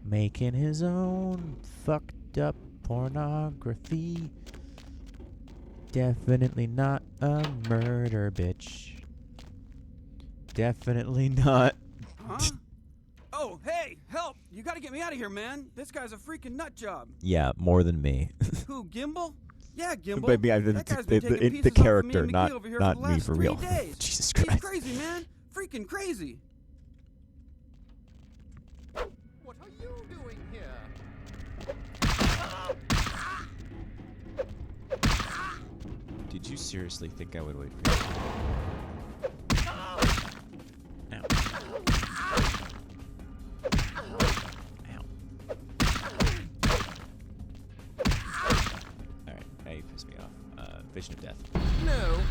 making his own fucked up pornography. Definitely not a murder bitch. Definitely not. Huh? Oh, hey, help! You gotta get me out of here, man. This guy's a freaking nut job. Yeah, more than me. Who, Gimbal? Yeah, Gimbal. But yeah, that guy's been taking pieces the off of me character, and not McGee over here not for the me last for 3 real. days. Jesus Christ. He's crazy, man. Freaking crazy. What are you doing here? Did you seriously think I would wait for you? Ow. Ow. Alright, now you pissed me off. Vision of death. No.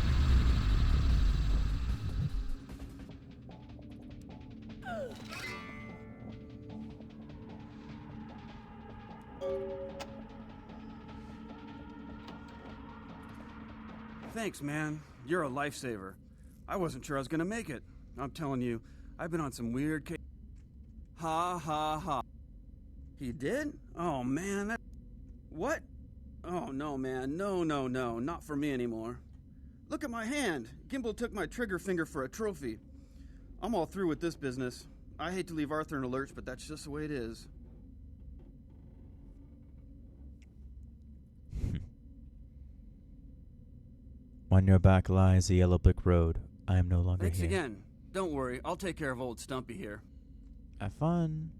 Thanks, man. You're a lifesaver. I wasn't sure I was gonna make it. I'm telling you, I've been on some weird Ha ha ha. He did? Oh, man, that... What? Oh, no, man. No, not for me anymore. Look at my hand. Gimbal took my trigger finger for a trophy. I'm all through with this business. I hate to leave Arthur in a lurch, but that's just the way it is. On your back lies a yellow brick road. I am no longer Thanks here. again. Don't worry, I'll take care of old Stumpy here. Have fun.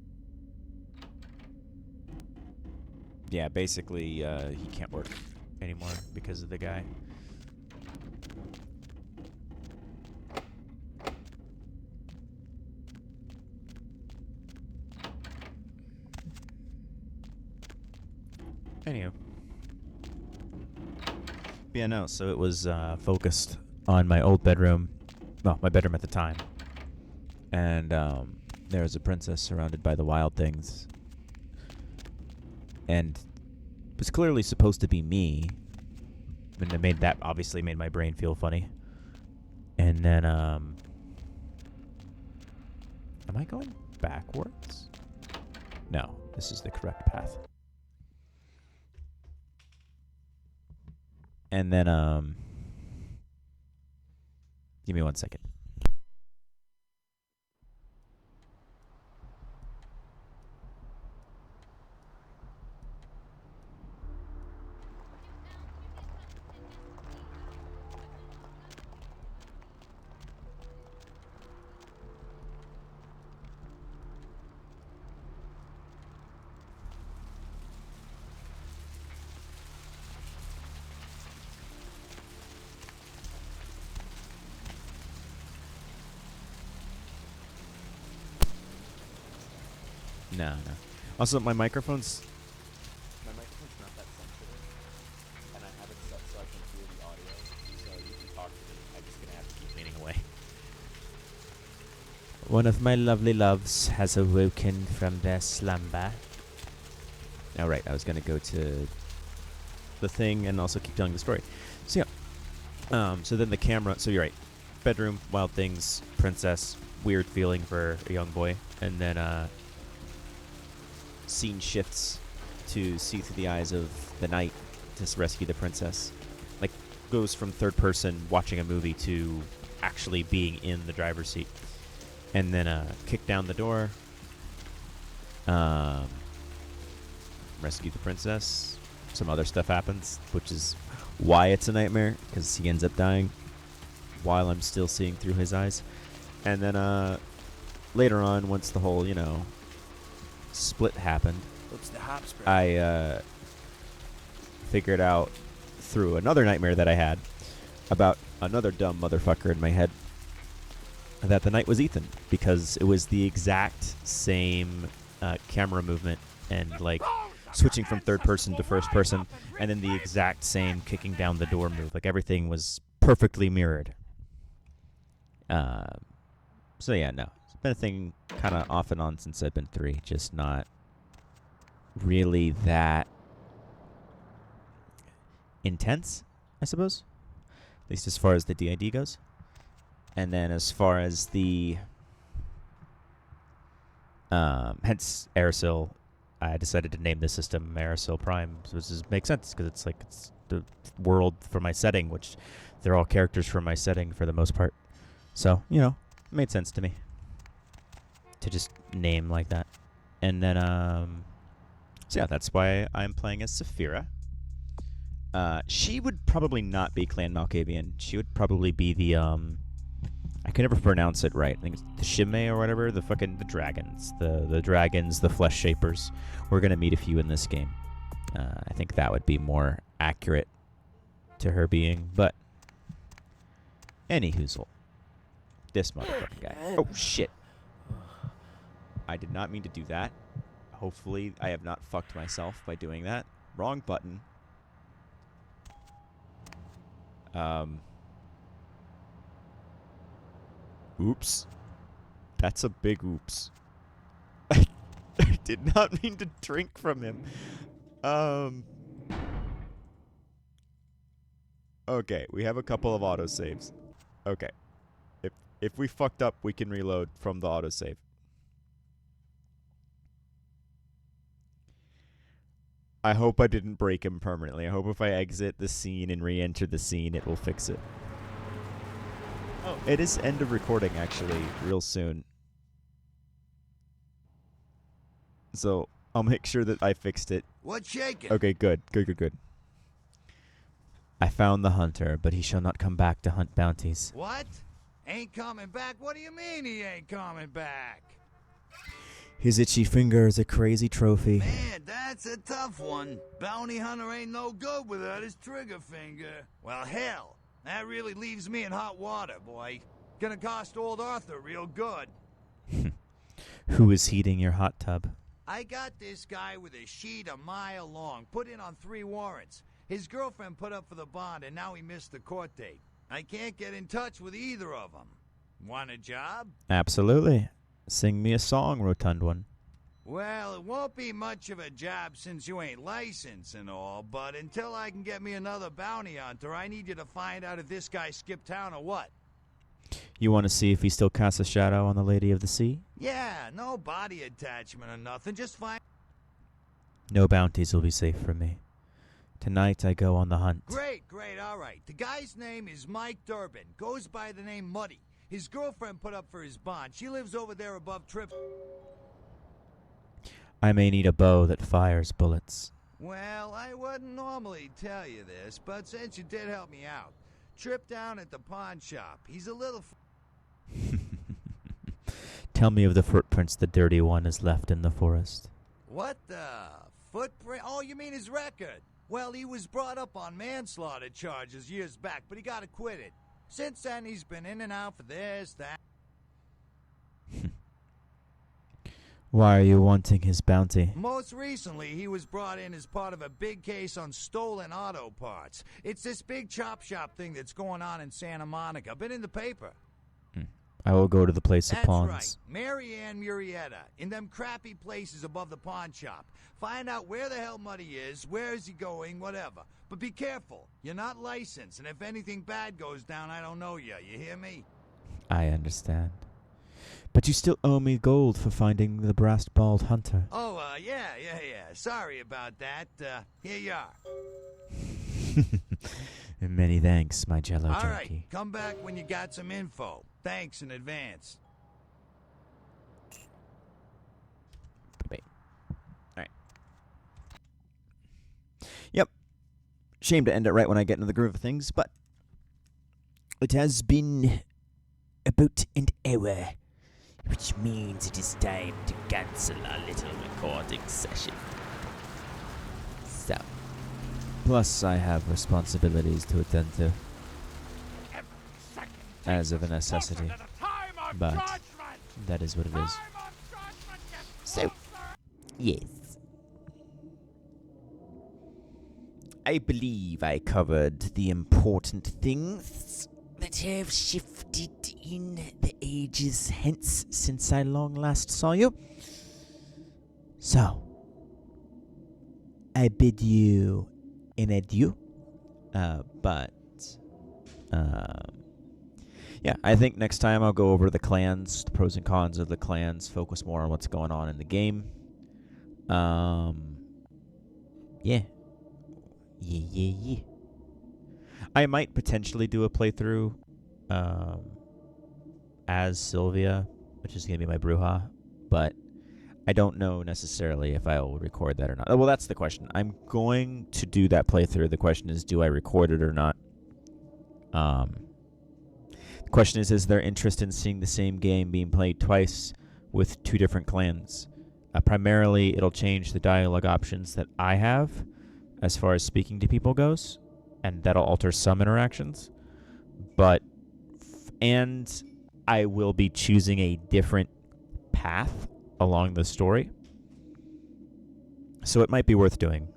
Yeah, basically, he can't work anymore because of the guy. Anywho. Yeah, no, so it was focused on my old bedroom. Well, my bedroom at the time. And there was a princess surrounded by the wild things. And it was clearly supposed to be me. And it obviously made my brain feel funny. And then, am I going backwards? No, this is the correct path. And then, give me 1 second. No. Also, my microphone's not that sensitive, and I have it set so I can hear the audio. So you can talk to me. I'm just gonna have to keep leaning away. One of my lovely loves has awoken from their slumber. All right, I was gonna go to the thing and also keep telling the story. So yeah. So then the camera. So you're right. Bedroom, wild things, princess, weird feeling for a young boy, and then scene shifts to see through the eyes of the knight to rescue the princess. Like, goes from third person watching a movie to actually being in the driver's seat. And then kick down the door, rescue the princess. Some other stuff happens, which is why it's a nightmare, because he ends up dying while I'm still seeing through his eyes. And then later on, once the whole, split happened, Oops, the hop spray. I figured out through another nightmare that I had about another dumb motherfucker in my head that the knight was Ethan, because it was the exact same camera movement and like switching from third person to first person, and then the exact same kicking down the door move. Like, everything was perfectly mirrored. So yeah, no. Been a thing kind of off and on since I've been 3, just not really that intense, I suppose, at least as far as the DID goes. And then as far as the hence Aerosil, I decided to name the system Aerosil Prime, which makes sense because it's the world for my setting, which they're all characters from my setting for the most part. So, it made sense to me to just name like that. And then, so yeah, that's why I'm playing as Saphira. She would probably not be Clan Malkavian. She would probably be the, I can never pronounce it right. I think it's the Shime or whatever, the dragons. The dragons, the flesh shapers. We're going to meet a few in this game. I think that would be more accurate to her being, but anyhoozle. This motherfucking guy. Oh, shit. I did not mean to do that. Hopefully, I have not fucked myself by doing that. Wrong button. Oops. That's a big oops. I did not mean to drink from him. Okay, we have a couple of autosaves. Okay. If we fucked up, we can reload from the autosave. I hope I didn't break him permanently. I hope if I exit the scene and re-enter the scene, it will fix it. Oh, it is end of recording, actually, real soon. So, I'll make sure that I fixed it. What's shaking? Okay, good. Good. I found the hunter, but he shall not come back to hunt bounties. What? Ain't coming back? What do you mean he ain't coming back? His itchy finger is a crazy trophy. Man, that's a tough one. Bounty hunter ain't no good without his trigger finger. Well, hell, that really leaves me in hot water, boy. Gonna cost old Arthur real good. Who is heating your hot tub? I got this guy with a sheet a mile long, put in on 3 warrants. His girlfriend put up for the bond, and now he missed the court date. I can't get in touch with either of them. Want a job? Absolutely. Sing me a song, rotund one. Well, it won't be much of a job since you ain't licensed and all, but until I can get me another bounty hunter, I need you to find out if this guy skipped town or what. You want to see if he still casts a shadow on the Lady of the Sea? Yeah, no body attachment or nothing. Just fine. No bounties will be safe from me. Tonight I go on the hunt. Great, all right. The guy's name is Mike Durbin. Goes by the name Muddy. His girlfriend put up for his bond. She lives over there above Trip. I may need a bow that fires bullets. Well, I wouldn't normally tell you this, but since you did help me out, Trip down at the pawn shop. He's a little... Tell me of the footprints the Dirty One has left in the forest. What the... footprint? Oh, you mean his record? Well, he was brought up on manslaughter charges years back, but he got acquitted. Since then, he's been in and out for this, that... Why are you wanting his bounty? Most recently, he was brought in as part of a big case on stolen auto parts. It's this big chop shop thing that's going on in Santa Monica. Been in the paper. I will go to the place That's of pawns. right. Mary Ann Murrieta, in them crappy places above the pawn shop. Find out where the hell Muddy is, where is he going, whatever. But be careful. You're not licensed, and if anything bad goes down, I don't know you. You hear me? I understand. But you still owe me gold for finding the brass-balled hunter. Oh, yeah. Sorry about that. Here you are. Many thanks, my jello All junkie. right, come back when you got some info. Thanks in advance. Wait. All right. Yep. Shame to end it right when I get into the groove of things, but it has been about an hour, which means it is time to cancel our little recording session. So, plus I have responsibilities to attend to, as of a necessity, but that is what it is. So, yes. I believe I covered the important things that have shifted in the ages hence since I long last saw you. So, I bid you an adieu. Yeah, I think next time I'll go over the clans, the pros and cons of the clans, focus more on what's going on in the game. Yeah. I might potentially do a playthrough as Sylvia, which is going to be my Bruja, but I don't know necessarily if I will record that or not. Well, that's the question. I'm going to do that playthrough. The question is, do I record it or not? The question is there interest in seeing the same game being played twice with two different clans? Primarily, it'll change the dialogue options that I have as far as speaking to people goes, and that'll alter some interactions. And I will be choosing a different path along the story. So it might be worth doing.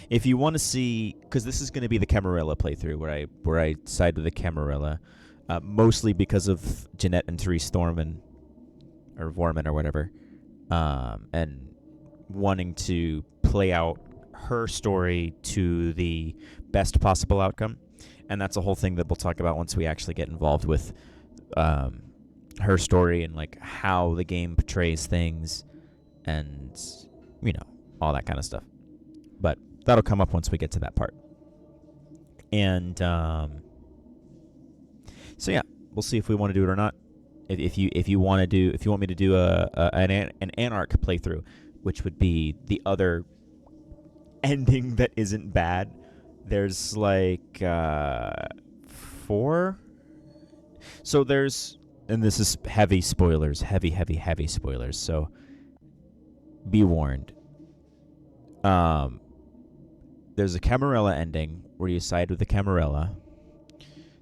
If you want to see, because this is going to be the Camarilla playthrough where I side with the Camarilla, mostly because of Jeanette and Therese Thorman, or Vorman or whatever, and wanting to play out her story to the best possible outcome. And that's a whole thing that we'll talk about once we actually get involved with her story and like how the game portrays things and, you know, all that kind of stuff. But that'll come up once we get to that part. And so yeah, we'll see if we want to do it or not. If you want me to do an Anarch playthrough, which would be the other ending that isn't bad. There's like 4. So there's, and this is heavy spoilers, heavy spoilers. So be warned. There's a Camarilla ending where you side with the Camarilla.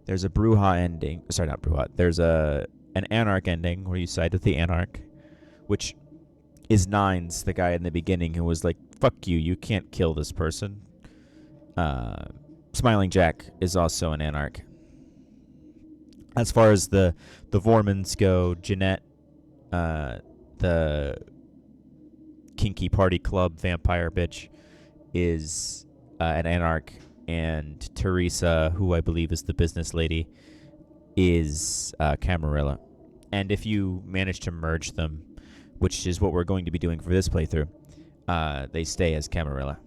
There's a Bruja ending. Sorry, not Bruja. There's an Anarch ending where you side with the Anarch, which is Nines, the guy in the beginning who was like, fuck you, you can't kill this person. Smiling Jack is also an Anarch. As far as the Vormans go, Jeanette, the kinky party club vampire bitch, is an Anarch, and Teresa, who I believe is the business lady, is Camarilla. And if you manage to merge them, which is what we're going to be doing for this playthrough, they stay as Camarilla.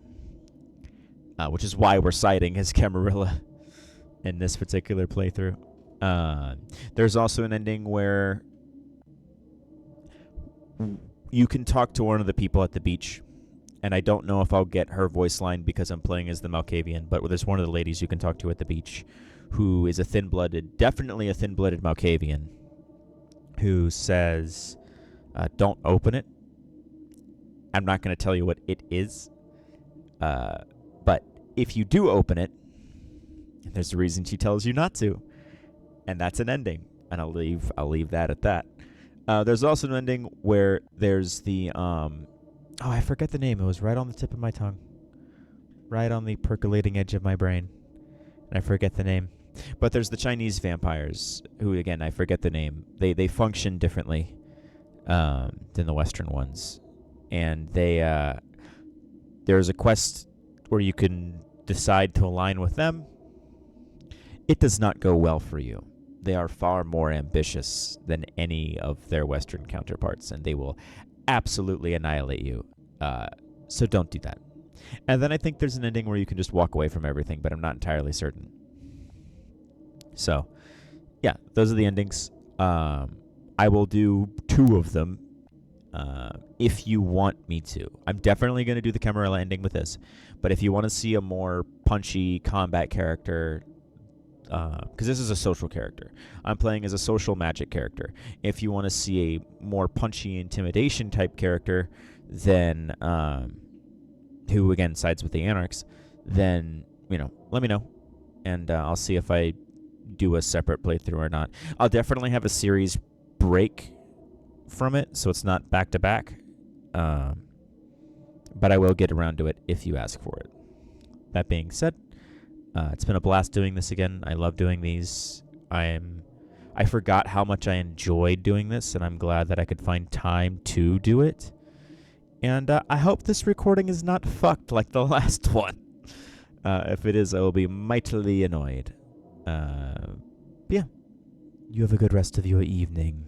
Which is why we're citing as Camarilla in this particular playthrough. There's also an ending where you can talk to one of the people at the beach. And I don't know if I'll get her voice line because I'm playing as the Malkavian, but there's one of the ladies you can talk to at the beach who is definitely a thin-blooded Malkavian, who says, don't open it. I'm not going to tell you what it is. But if you do open it, there's a reason she tells you not to. And that's an ending. And I'll leave that at that. There's also an ending where there's the I forget the name. It was right on the tip of my tongue. Right on the percolating edge of my brain. And I forget the name. But there's the Chinese vampires, who, again, I forget the name. They function differently than the Western ones. And there's a quest where you can decide to align with them. It does not go well for you. They are far more ambitious than any of their Western counterparts, and they will absolutely annihilate you. So don't do that. And then I think there's an ending where you can just walk away from everything, but I'm not entirely certain. So, yeah, those are the endings. I will do 2 of them if you want me to. I'm definitely going to do the Camarilla ending with this. But if you want to see a more punchy combat character, because this is a social character. I'm playing as a social magic character. If you want to see a more punchy intimidation type character, then who again sides with the Anarchs, then let me know, and I'll see if I do a separate playthrough or not. I'll definitely have a series break from it, so it's not back to back. But I will get around to it if you ask for it. That being said, it's been a blast doing this again. I love doing these. I forgot how much I enjoyed doing this, and I'm glad that I could find time to do it. And I hope this recording is not fucked like the last one. If it is, I will be mightily annoyed. Yeah. You have a good rest of your evening.